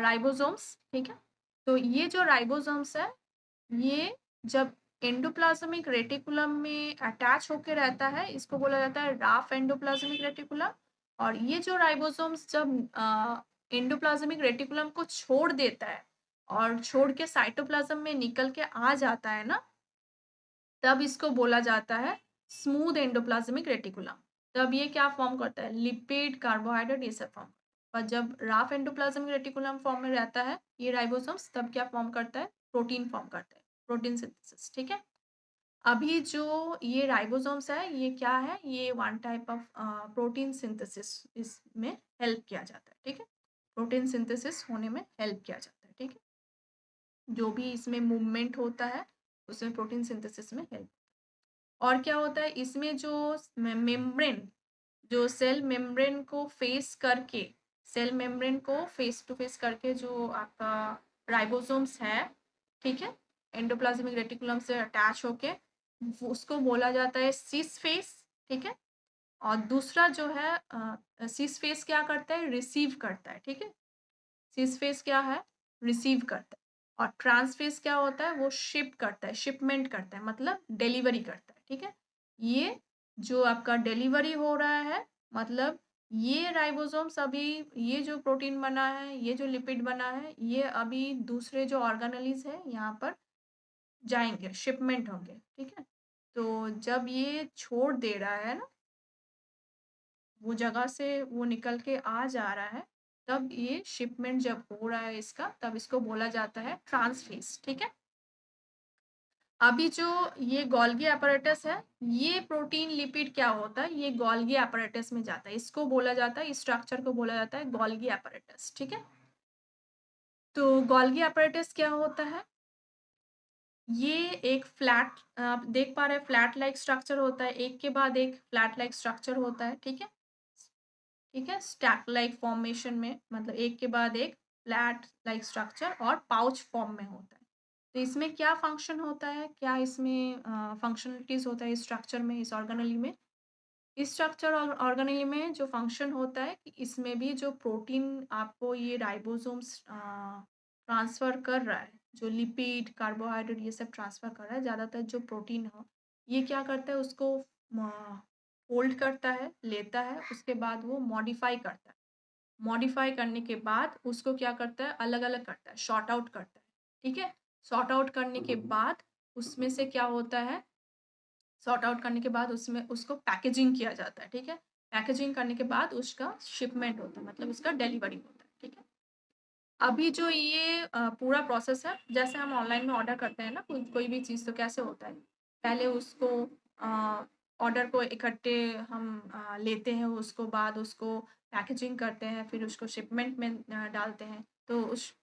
राइबोसोम्स, ठीक है? तो ये जो राइबोसोम्स है, ये जब एंडोप्लाज्मिक रेटिकुलम में अटैच होके रहता है, इसको बोला जाता है रफ एंडोप्लाज्मिक रेटिकुलम। और ये जो राइबोसोम्स जब एंडोप्लाज्मिक रेटिकुलम को छोड़ देता है और छोड़ के साइटोप्लाज्म में निकल के आ जाता है ना, तब इसको बोला जाता है स्मूथ एंडोप्लाज्मिक रेटिकुलम। तब ये क्या फॉर्म करता है? लिपिड, कार्बोहाइड्रेट ये सब फॉर्म। पर जब रफ एंडोप्लाज्मिक रेटिकुलम फॉर्म में रहता है ये राइबोसोम्स, तब क्या फॉर्म करता है? प्रोटीन फॉर्म करता है, प्रोटीन सिंथेसिस, ठीक है? अभी जो ये राइबोसोम्स है, ये क्या है? ये one type of protein synthesis इसमें हेल्प किया जाता है, ठीक है? प्रोटीन सिंथेसिस होने में हेल्प किया जाता है, ठीक है? जो भी इसमें मूवमेंट होता है, उसमें प्रोटीन सिंथेसिस में हेल्प। और क्या होता है इसमें? जो मेम्ब्रेन, जो सेल मेम्ब्रेन को फेस करके, सेल मेम्ब्रेन को फेस टू फेस करके जो आपका राइबोसोम्स है, ठीक है, एंडोप्लाज्मिक रेटिकुलम से अटैच होके, उसको बोला जाता है सिस फेस, ठीक है? और दूसरा जो है सिस फेस क्या करता है? रिसीव करता है, ठीक है? सिस फेस क्या है? रिसीव करता है। और ट्रांस फेस क्या होता है? वो शिप करता है, शिपमेंट करता है, मतलब डिलीवरी करता है, ठीक है? ये जो आपका डिलीवरी हो रहा है, मतलब ये राइबोसोम्स अभी, ये जो प्रोटीन बना है, ये जो लिपिड बना है, ये अभी दूसरे जो ऑर्गेनेलीज है यहाँ पर जाएंगे, शिपमेंट होंगे, ठीक है? तो जब ये छोड़ दे रहा है ना, वो जगह से वो निकल के आ जा रहा है, तब ये शिपमेंट जब हो रहा है इसका, तब इसको बोला जाता है ट्रांसफेज, ठीक है? अभी जो ये गोल्गी apparatus है, ये प्रोटीन लिपिड क्या होता है? ये गोल्गी apparatus में जाता है, इसको बोला जाता है, इस स्ट्रक्चर को बोला जाता है गोल्गी apparatus, ठीक है? तो गोल्गी apparatus क्या होता है? ये एक फ्लैट, आप देख पा रहे हैं, फ्लैट लाइक स्ट्रक्चर होता है, एक के बाद एक फ्लैट लाइक स्ट्रक्चर होता है, ठीक है? ठीक है, स्टैक लाइक फॉर्मेशन में, मतलब एक के बाद एक फ्लैट लाइक स्ट्रक्चर और पाउच फॉर्म में होता है। तो इसमें क्या फंक्शन होता है? क्या इसमें फंक्शनलिटीज होता है इस स्ट्रक्चर में, इस ऑर्गेनेली में? इस स्ट्रक्चर और ऑर्गेनेली में जो फंक्शन होता है कि इसमें भी जो प्रोटीन आपको ये राइबोसोम्स ट्रांसफर कर रहा है, जो लिपिड, कार्बोहाइड्रेट ये सब ट्रांसफर कर रहा है, ज़्यादातर जो प्रोटीन हो, ये क्या करता है? उसको होल्ड करता है, लेता है, उसके बाद वो मॉडिफाई करता है। मॉडिफाई करने के बाद उसको क्या करता है? अलग-अलग करता है, सॉर्ट आउट करता है, ठीक है? सॉर्ट आउट करने के बाद उसमें से क्या होता है? सॉर्ट आउट करने के बाद उसमें उसको पैकेजिंग किया जाता है, ठीक है? पैकेजिंग करने के बाद उसका शिपमेंट होता है, मतलब उसका डिलीवरी होता है, ठीक है? अभी जो ये पूरा प्रोसेस है, जैसे हम ऑनलाइन में ऑर्डर करते हैं ना कोई भी चीज़, तो कैसे होता है? पहले उसको ऑर्डर को इकट्ठे हम लेते हैं, उसको बाद उसको पैकेजिंग करते हैं, फिर उसको शिपमेंट में डालते हैं, तो उस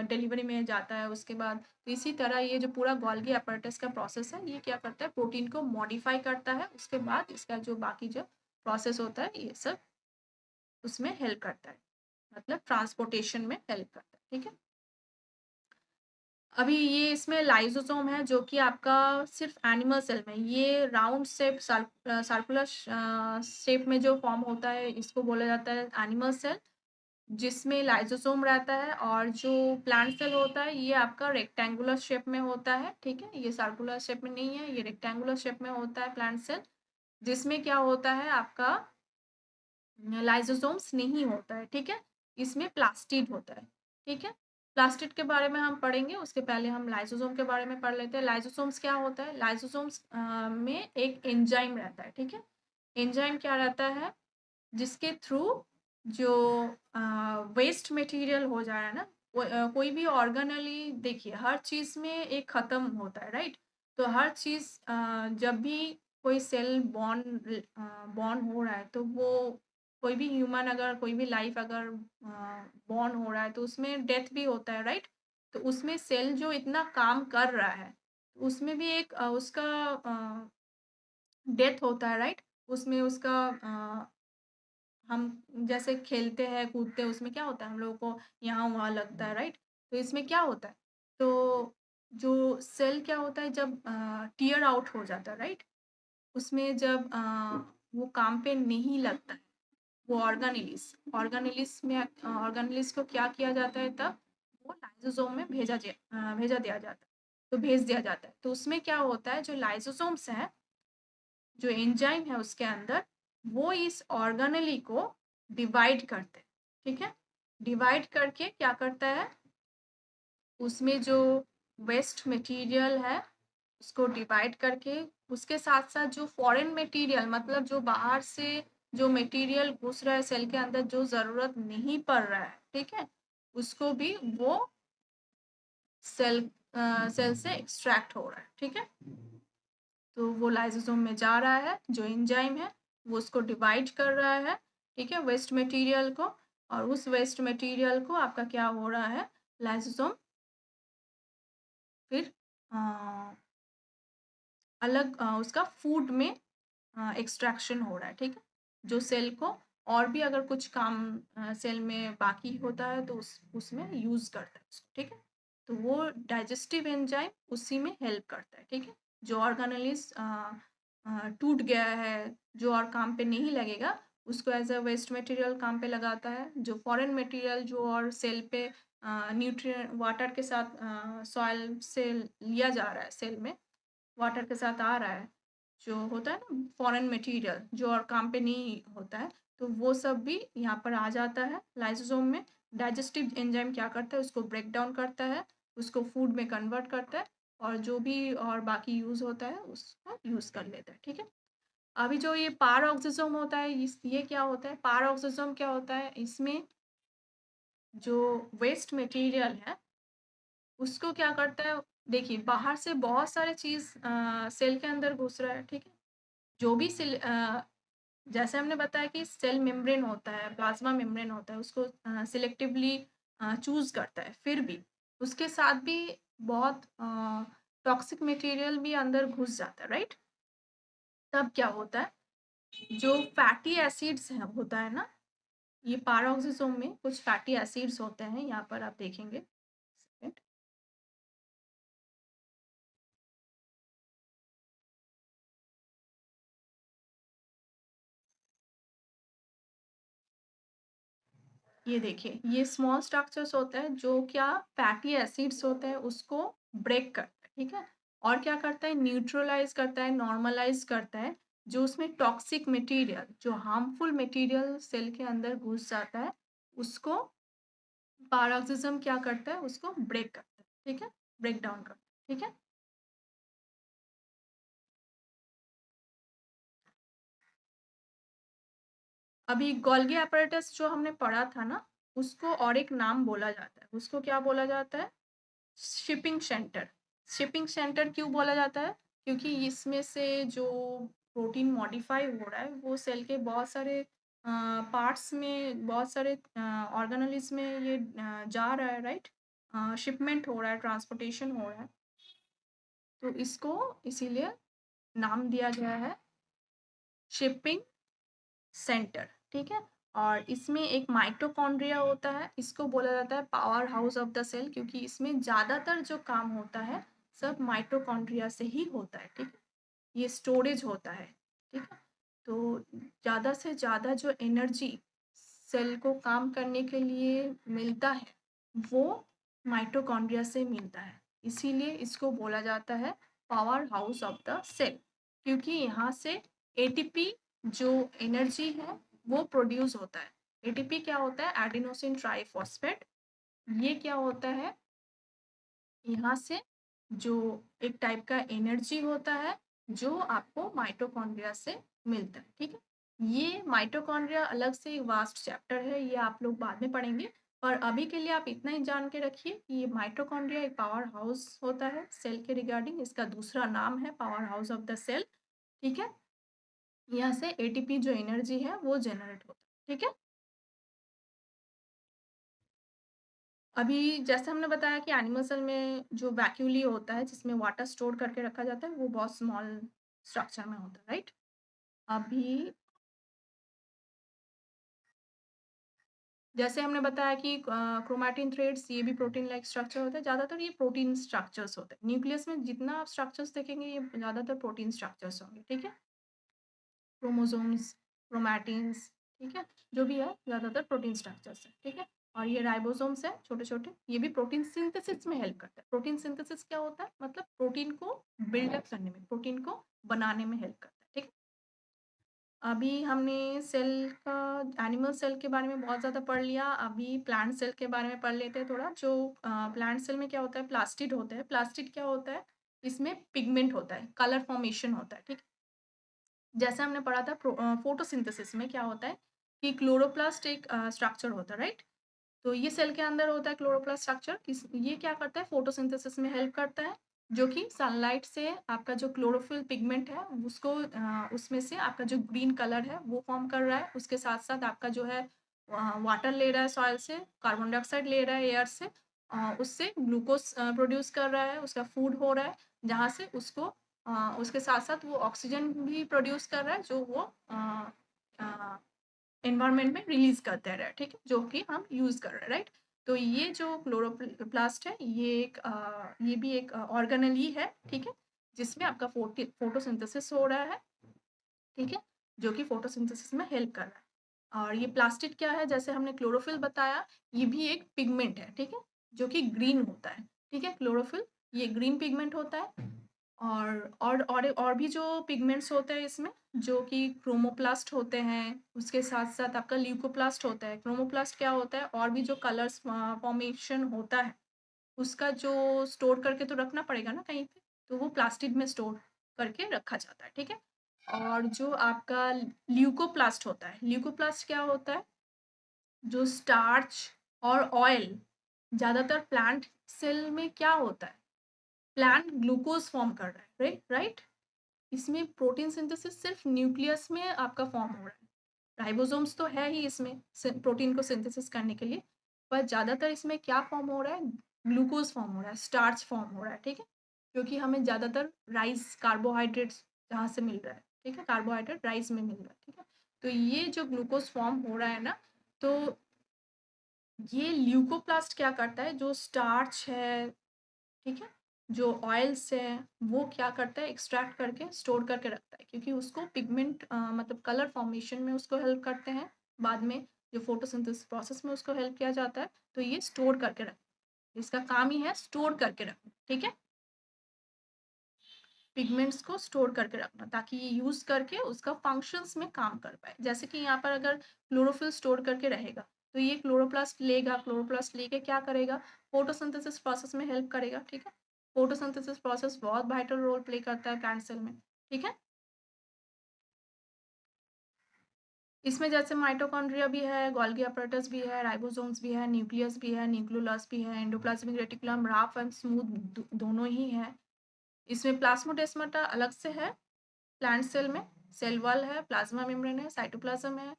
डिलीवरी में जाता है, उसके बाद तो इसी तरह ये जो पूरा गोल्गी apparatus का प्रोसेस है, ये क्या करता है? प्रोटीन को मॉडिफाई करता है, उसके बाद इसका जो बाकी जो प्रोसेस होता है, ये सब उसमें हेल्प करता है, मतलब ट्रांसपोर्टेशन में हेल्प करता है, ठीक है? अभी ये इसमें लाइसोसोम है, जो कि आपका सिर्फ एनिमल सेल में, ये राउंड शेप सर्कुलर शेप में जो फॉर्म होता है, इसको बोला जाता है एनिमल सेल। जिसमें लाइसोसोम रहता है, और जो प्लांट सेल होता है ये आपका रेक्टेंगुलर शेप में होता है, ठीक है? ये सर्कुलर शेप में नहीं है, ये रेक्टेंगुलर शेप में होता है प्लांट सेल, जिसमें क्या होता है आपका लाइसोसोम्स नहीं होता है, ठीक है? इसमें प्लास्टिड होता है, ठीक है? प्लास्टिड के बारे में हम पढ़ेंगे, उसके पहले हम लाइसोसोम के बारे में पढ़ लेते हैं। लाइसोसोम्स क्या होता है? लाइसोसोम्स में एक एंजाइम रहता है, ठीक है? एंजाइम क्या रहता है? जिसके थ्रू जो वेस्ट मटेरियल हो जा रहा है ना, कोई भी ऑर्गेनली देखिए हर चीज़ में एक ख़त्म होता है, राइट? तो हर चीज़ जब भी कोई सेल बॉर्न हो रहा है, तो वो कोई भी ह्यूमन अगर कोई भी लाइफ अगर बॉर्न हो रहा है तो उसमें डेथ भी होता है, राइट? तो उसमें सेल जो इतना काम कर रहा है, उसमें भी एक उसका डेथ होता है, राइट? उसमें उसका हम जैसे खेलते हैं, कूदते हैं, उसमें क्या होता है हम लोगों को यहाँ-वहाँ लगता है, राइट? तो इसमें क्या होता है? तो जो सेल क्या होता है जब टियर आउट हो जाता है, राइट? उसमें जब वो काम पे नहीं लगता है, वो ऑर्गेनेलिस में ऑर्गेनेलिस को क्या किया जाता है तब? वो लाइसोसोम में भेजा दिया जाता है, तो भेज दिया जाता है। तो उसमें क्या होता है जो लाइसोसोम्स हैं, जो एंजाइम है उसके अंदर, वो इस ऑर्गेनेली को डिवाइड करते हैं, ठीक है? डिवाइड करके क्या करता है, उसमें जो वेस्ट मटेरियल है उसको डिवाइड करके, उसके साथ साथ जो फॉरेन मटेरियल मतलब जो बाहर से जो मटेरियल घुस रहा है सेल के अंदर जो ज़रूरत नहीं पड़ रहा है, ठीक है? उसको भी वो सेल सेल से एक्सट्रैक्ट हो रहा है, ठीक है? तो वो लाइसोसोम में जा रहा है, जो एंजाइम है वो उसको डिवाइड कर रहा है, ठीक है, वेस्ट मटेरियल को, और उस वेस्ट मटेरियल को आपका क्या हो रहा है, लाइसोसोम फिर अ, अलग उसका फूड में एक्सट्रैक्शन हो रहा है, ठीक है? जो सेल को और भी अगर कुछ काम सेल में बाकी होता है तो उसमें यूज़ करता है उसको, ठीक है? तो वो डाइजेस्टिव एंजाइम उसी में हेल्प करता है, ठीक है? जो ऑर्गेनेलिस टूट गया है, जो और काम पे नहीं लगेगा, उसको एज़ अ वेस्ट मटेरियल काम पे लगाता है। जो फॉरेन मटेरियल जो और सेल पे न्यूट्रिएंट वाटर के साथ सॉइल से लिया जा रहा है सेल में, वाटर के साथ आ रहा है, जो होता है ना फॉरेन मटेरियल जो और काम पे नहीं होता है, तो वो सब भी यहाँ पर आ जाता है लाइसोसोम में। डाइजेस्टिव एंजाइम क्या करता है, उसको ब्रेक डाउन करता है, उसको फूड में कन्वर्ट करता है, और जो भी और बाकी यूज़ होता है उसको यूज़ कर लेता है, ठीक है? अभी जो ये पारऑक्सिसोम होता है, ये क्या होता है? पारऑक्सिसोम क्या होता है? इसमें जो वेस्ट मटेरियल है उसको क्या करता है, देखिए बाहर से बहुत सारे चीज़ सेल के अंदर घुस रहा है, ठीक है? जो भी जैसे हमने बताया कि सेल मेम्ब्रेन होता है, प्लाज्मा मेम्ब्रेन होता है, उसको सिलेक्टिवली चूज़ करता है, फिर भी उसके साथ भी बहुत टॉक्सिक मटेरियल भी अंदर घुस जाता है, राइट? तब क्या होता है, जो फैटी एसिड्स हैं होता है ना, ये पारऑक्सिसोम में कुछ फैटी एसिड्स होते हैं, यहाँ पर आप देखेंगे। ये देखिए, ये स्मॉल स्ट्रक्चर्स होते हैं जो क्या फैटी एसिड्स होते हैं उसको ब्रेक करता है, ठीक है? और क्या करता है, न्यूट्रलाइज़ करता है, नॉर्मलाइज़ करता है, जो उसमें टॉक्सिक मटेरियल, जो हार्मफुल मटेरियल सेल के अंदर घुस जाता है, उसको पैराक्सिज्म क्या करता है, उसको ब्रेक करता है, ठीक है? ब्रेक डाउन करता है, ठीक है? अभी गोल्गी apparatus जो हमने पढ़ा था ना, उसको और एक नाम बोला जाता है, उसको क्या बोला जाता है? Shipping centre. शिपिंग सेंटर क्यों बोला जाता है? क्योंकि इसमें से जो प्रोटीन मॉडिफाई हो रहा है वो सेल के बहुत सारे पार्ट्स में, बहुत सारे ऑर्गेनेल्स में ये जा रहा है, राइट? शिपमेंट हो रहा है, ट्रांसपोर्टेशन हो रहा है, तो इसको इसीलिए नाम दिया गया है शिपिंग सेंटर, ठीक है? और इसमें एक माइटोकॉन्ड्रिया होता है, इसको बोला जाता है power house of the cell, क्योंकि इसमें ज़्यादातर जो काम होता है सब माइटोकॉन्ड्रिया से ही होता है, ठीक है? ये स्टोरेज होता है, ठीक है? तो ज़्यादा से ज़्यादा जो एनर्जी सेल को काम करने के लिए मिलता है वो माइटोकॉन्ड्रिया से मिलता है, इसीलिए इसको बोला जाता है power house of the cell, क्योंकि यहाँ से एटीपी जो एनर्जी है वो प्रोड्यूस होता है। एटीपी क्या होता है? Adenosine triphosphate. ये क्या होता है? यहाँ से जो एक टाइप का एनर्जी होता है जो आपको माइटोकॉन्ड्रिया से मिलता है, ठीक है। ये माइटोकॉन्ड्रिया अलग से एक वास्ट चैप्टर है, ये आप लोग बाद में पढ़ेंगे, पर अभी के लिए आप इतना ही जान के रखिए कि ये माइटोकॉन्ड्रिया एक पावर हाउस होता है सेल के रिगार्डिंग, इसका दूसरा नाम है power house of the cell, ठीक है। यहाँ से एटीपी जो एनर्जी है वो जनरेट होता है, ठीक है। अभी जैसे हमने बताया कि एनिमल सेल में जो वैक्यूली होता है जिसमें वाटर स्टोर करके रखा जाता है वो बहुत स्मॉल स्ट्रक्चर में होता है, राइट। अभी जैसे हमने बताया कि क्रोमैटिन थ्रेड्स ये भी प्रोटीन लाइक स्ट्रक्चर होता है, ज़्यादातर ये प्रोटीन स्ट्रक्चर्स होते हैं। न्यूक्लियस में जितना आप स्ट्रक्चर्स देखेंगे ये ज़्यादातर प्रोटीन स्ट्रक्चर्स होंगे, ठीक है। क्रोमोसोम्स, क्रोमैटिन्स, ठीक है, जो भी है ज़्यादातर प्रोटीन स्ट्रक्चर्स है, ठीक है। और ये राइबोसोम्स है छोटे छोटे, ये भी प्रोटीन सिंथेसिस में हेल्प करता है। प्रोटीन सिंथेसिस क्या होता है? मतलब प्रोटीन को बिल्डअप करने में, प्रोटीन को बनाने में हेल्प करता है, ठीक है। अभी हमने सेल का एनिमल सेल के बारे में बहुत ज़्यादा पढ़ लिया, अभी प्लांट सेल के बारे में पढ़ लेते हैं थोड़ा। जो प्लांट सेल में क्या होता है? प्लास्टिड होता है। प्लास्टिड क्या होता है? इसमें पिगमेंट होता है, कलर फॉर्मेशन होता है, ठीक है। जैसे हमने पढ़ा था फोटोसिंथेसिस में क्या होता है कि क्लोरोप्लास्ट एक स्ट्रक्चर होता है, राइट। तो ये सेल के अंदर होता है क्लोरोप्लास्ट स्ट्रक्चर, ये क्या करता है? फोटोसिंथेसिस में हेल्प करता है, जो कि सनलाइट से आपका जो क्लोरोफिल पिगमेंट है उसको उसमें से आपका जो ग्रीन कलर है वो फॉर्म कर रहा है। उसके साथ साथ आपका जो है वाटर ले रहा है सॉइल से, कार्बन डाइऑक्साइड ले रहा है एयर से, उससे ग्लूकोज प्रोड्यूस कर रहा है, उसका फूड हो रहा है, जहाँ से उसको उसके साथ साथ वो ऑक्सीजन भी प्रोड्यूस कर रहा है जो वो एनवायरनमेंट में रिलीज करते रहे, ठीक है, जो कि हम यूज कर रहे हैं, राइट। तो ये जो क्लोरोप्लास्ट है ये भी एक ऑर्गेनेल ही है, ठीक है, जिसमें आपका फोटोसिंथेसिस हो रहा है, ठीक है, जो कि फोटोसिंथेसिस में हेल्प कर रहा है। और ये प्लास्टिड क्या है? जैसे हमने क्लोरोफिल बताया, ये भी एक पिगमेंट है, ठीक है, जो कि ग्रीन होता है, ठीक है। क्लोरोफिल ये ग्रीन पिगमेंट होता है। और भी जो पिगमेंट्स होते हैं इसमें, जो कि क्रोमोप्लास्ट होते हैं, उसके साथ साथ आपका ल्यूकोप्लास्ट होता है। क्रोमोप्लास्ट क्या होता है? और भी जो कलर्स फॉर्मेशन होता है उसका जो स्टोर करके तो रखना पड़ेगा ना कहीं पे, तो वो प्लास्टिड में स्टोर करके रखा जाता है, ठीक है। और जो आपका ल्यूकोप्लास्ट होता है, ल्यूकोप्लास्ट क्या होता है? जो स्टार्च और ऑयल, ज़्यादातर प्लांट सेल में क्या होता है? प्लांट ग्लूकोज फॉर्म कर रहा है, राइट। इसमें प्रोटीन सिंथेसिस सिर्फ न्यूक्लियस में आपका फॉर्म हो रहा है। राइबोसोम्स तो है ही इसमें प्रोटीन को सिंथेसिस करने के लिए, पर ज़्यादातर इसमें क्या फॉर्म हो रहा है? ग्लूकोज फॉर्म हो रहा है, स्टार्च फॉर्म हो रहा है, ठीक है। क्योंकि हमें ज़्यादातर राइस कार्बोहाइड्रेट्स जहाँ से मिल रहा है, ठीक है, कार्बोहाइड्रेट राइस में मिल रहा है, ठीक है। तो ये जो ग्लूकोज फॉर्म हो रहा है ना, तो ये ल्यूकोप्लास्ट क्या करता है? जो स्टार्च है, ठीक है, जो ऑयल्स है वो क्या करता है? एक्सट्रैक्ट करके स्टोर करके रखता है, क्योंकि उसको पिगमेंट मतलब कलर फॉर्मेशन में उसको हेल्प करते हैं, बाद में जो फोटोसिंथेसिस प्रोसेस में उसको हेल्प किया जाता है, तो ये स्टोर करके रखता है, इसका काम ही है स्टोर करके रखना, ठीक है, पिगमेंट्स को स्टोर करके रखना, ताकि ये यूज करके उसका फंक्शंस में काम कर पाए। जैसे कि यहाँ पर अगर क्लोरोफिल स्टोर करके रहेगा तो ये क्लोरोप्लास्ट लेगा, क्लोरोप्लास्ट लेके क्या करेगा? फोटोसिंथेसिस प्रोसेस में हेल्प करेगा, ठीक है। फोटोसिंथेसिस प्रोसेस बहुत वाइटल रोल प्ले करता है प्लांट सेल में, ठीक है। इसमें जैसे माइटोकॉन्ड्रिया भी है, गोल्गी अपैरेटस भी है, राइबोसोम्स भी है, न्यूक्लियस भी है, न्यूक्लियोलस भी है, endoplasmic reticulum rough and smooth दोनों ही है। इसमें प्लाज्मोडेस्माटा अलग से है प्लांट सेल में, सेल वॉल है, प्लाज्मा मेम्ब्रेन है, साइटोप्लाज्म है,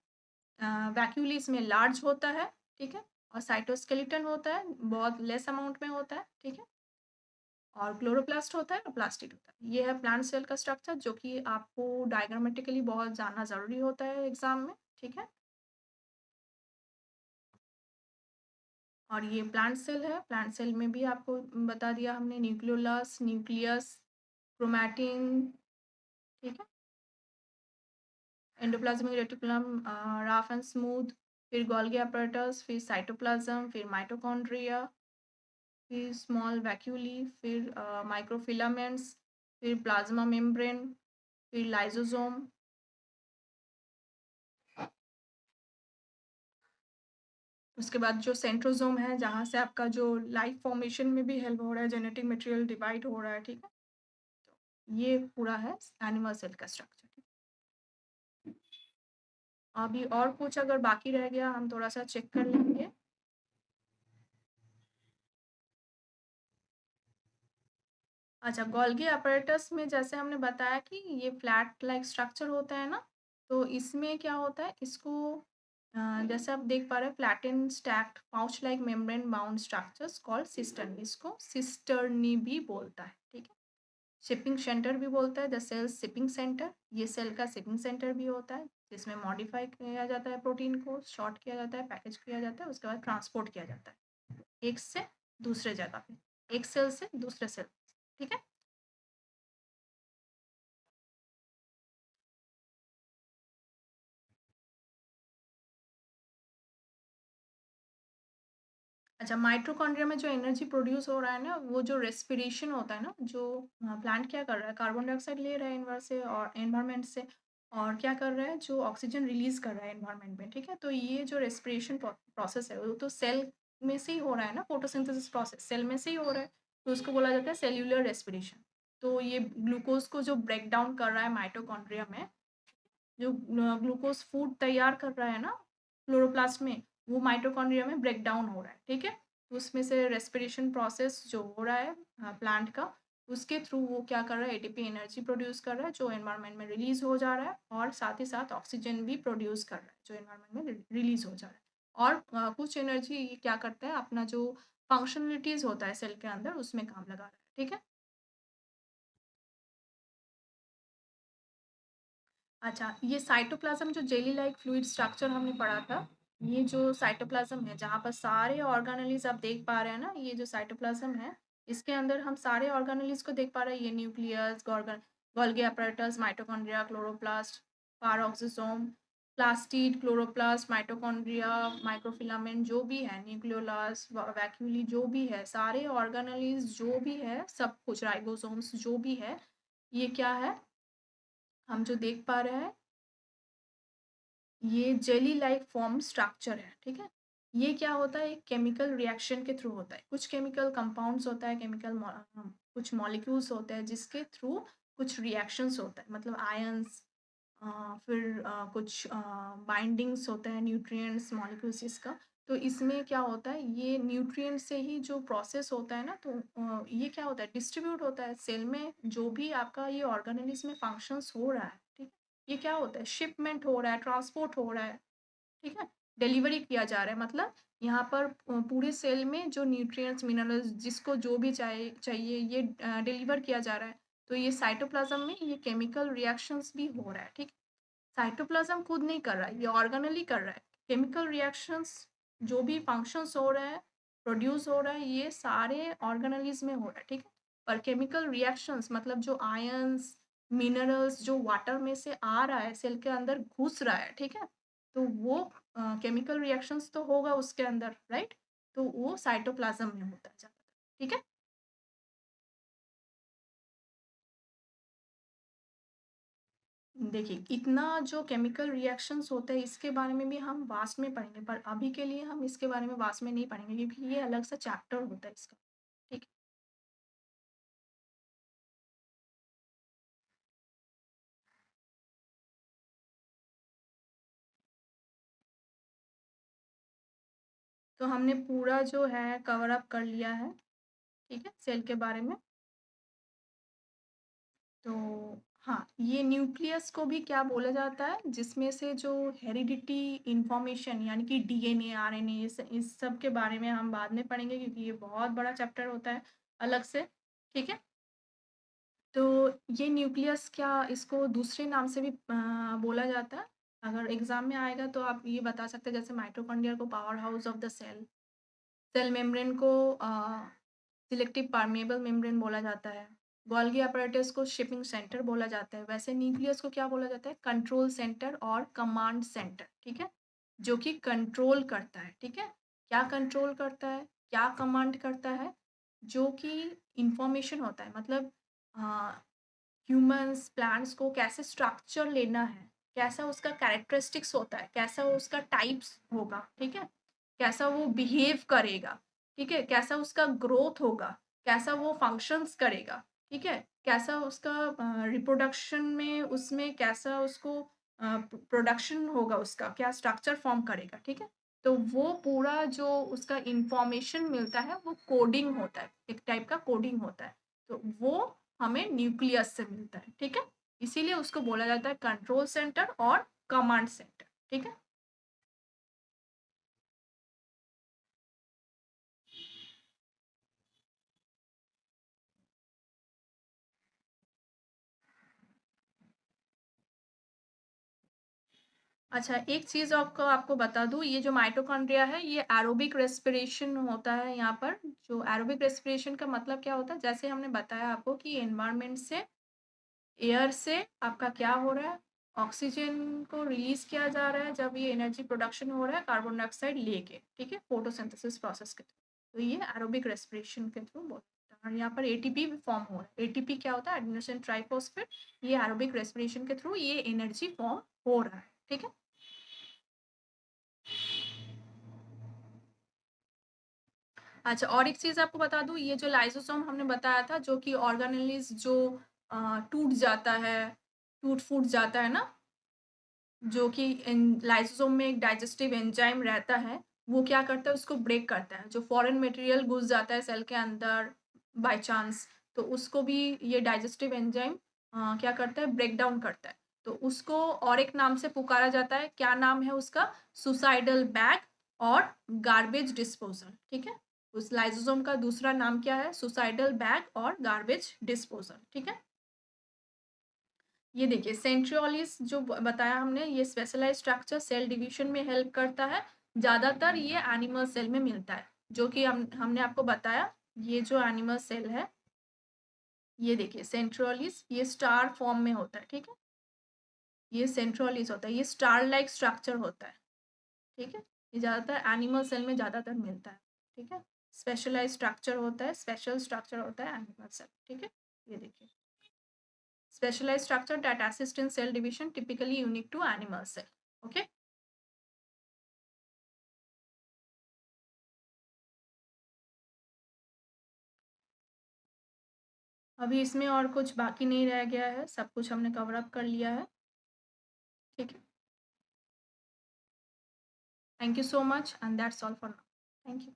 वैक्यूली इसमें लार्ज होता है, ठीक है, और साइटोस्केलेटन होता है, बहुत लेस अमाउंट में होता है, ठीक है, और क्लोरोप्लास्ट होता है और प्लास्टिड होता है। ये है प्लांट सेल का स्ट्रक्चर, जो कि आपको डायग्रामेटिकली बहुत जानना ज़रूरी होता है एग्जाम में, ठीक है। और ये प्लांट सेल है, प्लांट सेल में भी आपको बता दिया हमने, न्यूक्लियोलस, न्यूक्लियस, क्रोमैटिन, ठीक है, endoplasmic reticulum rough and smooth, फिर गोल्गी apparatus, फिर साइटोप्लाज्म, फिर माइटोकॉन्ड्रिया, फिर स्मॉल वैक्यूली, फिर माइक्रोफिलामेंट्स, फिर प्लाज्मा मेम्ब्रेन, फिर लाइसोसोम। उसके बाद जो सेंट्रोसोम है, जहाँ से आपका जो लाइफ फॉर्मेशन में भी हेल्प हो रहा है, जेनेटिक मटेरियल डिवाइड हो रहा है, ठीक है। तो ये पूरा है एनिमल सेल का स्ट्रक्चर। अभी और कुछ अगर बाकी रह गया हम थोड़ा सा चेक कर लेंगे। अच्छा, गोल्गी apparatus में जैसे हमने बताया कि ये फ्लैट लाइक स्ट्रक्चर होता है ना, तो इसमें क्या होता है, इसको जैसे आप देख पा रहे हैं, flatten stacked pouch like membrane bound structures called cistern, इसको सिस्टर्नी भी बोलता है, ठीक है। शिपिंग सेंटर भी बोलता है, द सेल शिपिंग सेंटर, ये सेल का शिपिंग सेंटर भी होता है, जिसमें मॉडिफाई किया जाता है प्रोटीन को, शॉर्ट किया जाता है, पैकेज किया जाता है, उसके बाद ट्रांसपोर्ट किया जाता है एक से दूसरे जगह पे, एक सेल से दूसरे सेल, ठीक है। अच्छा, माइटोकॉन्ड्रिया में जो एनर्जी प्रोड्यूस हो रहा है ना, वो जो रेस्पिरेशन होता है ना, जो प्लांट क्या कर रहा है, कार्बन डाइऑक्साइड ले रहा है इन्वायर से और एनवायरनमेंट से, और क्या कर रहा है, जो ऑक्सीजन रिलीज कर रहा है एनवायरनमेंट में, ठीक है। तो ये जो रेस्पिरेशन प्रोसेस है वो तो सेल में से ही हो रहा है ना, फोटोसिंथेसिस प्रोसेस सेल में से ही हो रहा है, तो उसको बोला जाता है सेल्यूलर रेस्पिरेशन। तो ये ग्लूकोज को जो ब्रेक डाउन कर रहा है माइटोकॉन्ड्रिया में, जो ग्लूकोज फूड तैयार कर रहा है ना क्लोरोप्लास्ट में, वो माइटोकॉन्ड्रिया में ब्रेक डाउन हो रहा है, ठीक है। तो उसमें से रेस्पिरेशन प्रोसेस जो हो रहा है प्लांट का, उसके थ्रू वो क्या कर रहा है, एटीपी एनर्जी प्रोड्यूस कर रहा है, जो एनवायरनमेंट में रिलीज हो जा रहा है, और साथ ही साथ ऑक्सीजन भी प्रोड्यूस कर रहा है, जो एनवायरनमेंट में रिलीज हो जा रहा है। और कुछ एनर्जी ये क्या करता है, अपना जो फंक्शनलिटीज होता है सेल के अंदर, उसमें काम लगा रहा है, ठीक है। अच्छा, ये साइटोप्लाज्म जो जेली लाइक फ्लूइड स्ट्रक्चर हमने पढ़ा था, ये जो साइटोप्लाज्म है, जहाँ पर सारे ऑर्गेनेल्स आप देख पा रहे हैं ना, ये जो साइटोप्लाज्म है, इसके अंदर हम सारे ऑर्गेनेल्स को देख पा रहे हैं, ये nucleus, Golgi apparatus, mitochondria, chloroplast, पैरोक्सिसोम, plastid, chloroplast, mitochondria, microfilament, जो भी है, न्यूक्लियोलास, वैक्यूली, जो भी है, सारे ऑर्गेनेल्स जो भी है, सब कुछ राइबोसोम्स जो भी है, ये क्या है, हम जो देख पा रहे हैं, ये जेली लाइक फॉर्म स्ट्रक्चर है, ठीक है। ये क्या होता है, एक केमिकल रिएक्शन के थ्रू होता है, कुछ केमिकल कंपाउंड्स होता है, कुछ मॉलिक्यूल्स होते हैं, जिसके थ्रू कुछ रिएक्शंस होता है, मतलब आयंस, फिर कुछ बाइंडिंग्स होते हैं न्यूट्रिएंट्स मॉलिक्यूल्स इसका। तो इसमें क्या होता है, ये न्यूट्रिएंट से ही जो प्रोसेस होता है ना, तो ये क्या होता है, डिस्ट्रीब्यूट होता है सेल में, जो भी आपका ये ऑर्गेनेलिज्म में फंक्शंस हो रहा है, ठीक है। ये क्या होता है, शिपमेंट हो रहा है, ट्रांसपोर्ट हो रहा है, ठीक है, डिलीवरी किया जा रहा है, मतलब यहाँ पर पूरे सेल में जो न्यूट्रिएंट्स मिनरल्स जिसको जो भी चाहिए ये डिलीवर किया जा रहा है। तो ये साइटोप्लाज्म में ये केमिकल रिएक्शंस भी हो रहा है, ठीक है। साइटोप्लाज्म खुद नहीं कर रहा है, ये ऑर्गेनेल ही कर रहा है। केमिकल रिएक्शंस जो भी फंक्शंस हो रहा है, प्रोड्यूस हो रहा है, ये सारे ऑर्गेनेलिज्म में हो रहा है, ठीक है। पर केमिकल रिएक्शंस मतलब जो आयंस, मिनरल्स जो वाटर में से आ रहा है, सेल के अंदर घुस रहा है, ठीक है। तो वो केमिकल रिएक्शंस तो होगा उसके अंदर, राइट। तो वो साइटोप्लाज्म में होता है ज़्यादातर, ठीक है। देखिए, इतना जो केमिकल रिएक्शंस होते हैं, इसके बारे में भी हम वास्ट में पढ़ेंगे, पर अभी के लिए हम इसके बारे में वास्ट में नहीं पढ़ेंगे, क्योंकि ये अलग सा चैप्टर होता है इसका, ठीक है। तो हमने पूरा जो है कवर अप कर लिया है, ठीक है, सेल के बारे में। तो हाँ, ये न्यूक्लियस को भी क्या बोला जाता है, जिसमें से जो हेरिडिटी इंफॉर्मेशन यानी कि डीएनए, आरएनए, इस सब के बारे में हम बाद में पढ़ेंगे, क्योंकि ये बहुत बड़ा चैप्टर होता है अलग से, ठीक है। तो ये न्यूक्लियस क्या, इसको दूसरे नाम से भी बोला जाता है। अगर एग्जाम में आएगा तो आप ये बता सकते हैं, जैसे माइटोकॉन्ड्रिया को power house of the cell, cell membrane को सिलेक्टिव परमेबल मेम्ब्रेन बोला जाता है, गोल्गी apparatus को शिपिंग सेंटर बोला जाता है, वैसे न्यूक्लियस को क्या बोला जाता है, कंट्रोल सेंटर और कमांड सेंटर, ठीक है। जो कि कंट्रोल करता है, ठीक है? क्या कंट्रोल करता है? क्या कमांड करता है? जो कि इन्फॉर्मेशन होता है, मतलब ह्यूमन्स, प्लांट्स को कैसे स्ट्रक्चर लेना है, कैसा उसका कैरेक्टरिस्टिक्स होता है, कैसा उसका टाइप्स होगा, ठीक है? कैसा वो बिहेव करेगा, ठीक है? कैसा उसका ग्रोथ होगा, कैसा वो फंक्शंस करेगा, ठीक है? कैसा उसका रिप्रोडक्शन में उसमें कैसा उसको प्रोडक्शन होगा, उसका क्या स्ट्रक्चर फॉर्म करेगा, ठीक है? तो वो पूरा जो उसका इंफॉर्मेशन मिलता है वो कोडिंग होता है, एक टाइप का कोडिंग होता है। तो वो हमें न्यूक्लियस से मिलता है, ठीक है? इसीलिए उसको बोला जाता है कंट्रोल सेंटर और कमांड सेंटर, ठीक है? अच्छा, एक चीज़ आपको आपको बता दूँ, ये जो माइटोकॉन्ड्रिया है, ये एरोबिक रेस्पिरेशन होता है यहाँ पर। जो एरोबिक रेस्पिरेशन का मतलब क्या होता है? जैसे हमने बताया आपको कि एनवायरनमेंट से, एयर से आपका क्या हो रहा है? ऑक्सीजन को रिलीज़ किया जा रहा है जब ये एनर्जी प्रोडक्शन हो रहा है कार्बन डाइऑक्साइड लेके, ठीक है? फोटोसिंथेसिस प्रोसेस के थ्रू। तो ये एरोबिक रेस्पिरेशन के थ्रू बोलते हैं, और यहाँ पर एटीपी भी फॉर्म हो रहा है। एटीपी क्या होता है? Adenosine triphosphate. ये एरोबिक रेस्पिरेशन के थ्रू ये एनर्जी फॉर्म हो रहा है, ठीक है? अच्छा, और एक चीज़ आपको बता दूँ, ये जो लाइसोसोम हमने बताया था, जो कि ऑर्गेनेलिज़ जो टूट जाता है, टूट-फूट जाता है ना, जो कि लाइसोसोम में एक डाइजेस्टिव एंजाइम रहता है, वो क्या करता है, उसको ब्रेक करता है। जो फॉरेन मटेरियल घुस जाता है सेल के अंदर बाय चांस, तो उसको भी ये डाइजेस्टिव एंजाइम क्या करता है, ब्रेक डाउन करता है। तो उसको और एक नाम से पुकारा जाता है, क्या नाम है उसका? सुसाइडल बैग और गार्बेज डिस्पोजल, ठीक है? उस लाइसोसोम का दूसरा नाम क्या है? सुसाइडल बैग और गार्बेज डिस्पोजल, ठीक है? ये देखिए, सेंट्रियोलिस जो बताया हमने, ये स्पेशलाइज्ड स्ट्रक्चर सेल डिवीजन में हेल्प करता है। ज़्यादातर ये एनिमल सेल में मिलता है, जो कि हमने आपको बताया। ये जो एनिमल सेल है, ये देखिए सेंट्रियोलिस, ये स्टार फॉर्म में होता है, ठीक है? ये सेंट्रियोलिस होता है, ये स्टार लाइक स्ट्रक्चर होता है, ठीक है? ये ज़्यादातर एनिमल सेल में ज़्यादातर मिलता है, ठीक है? स्पेशलाइज्ड स्ट्रक्चर होता है, स्पेशल स्ट्रक्चर होता है एनिमल सेल, ठीक है? ये देखिए, specialized structure that assist in cell division, typically unique to animal cell, okay? अभी इसमें और कुछ बाकी नहीं रह गया है, सब कुछ हमने कवर अप कर लिया है, ठीक है? Thank you so much, and that's all for now. Thank you.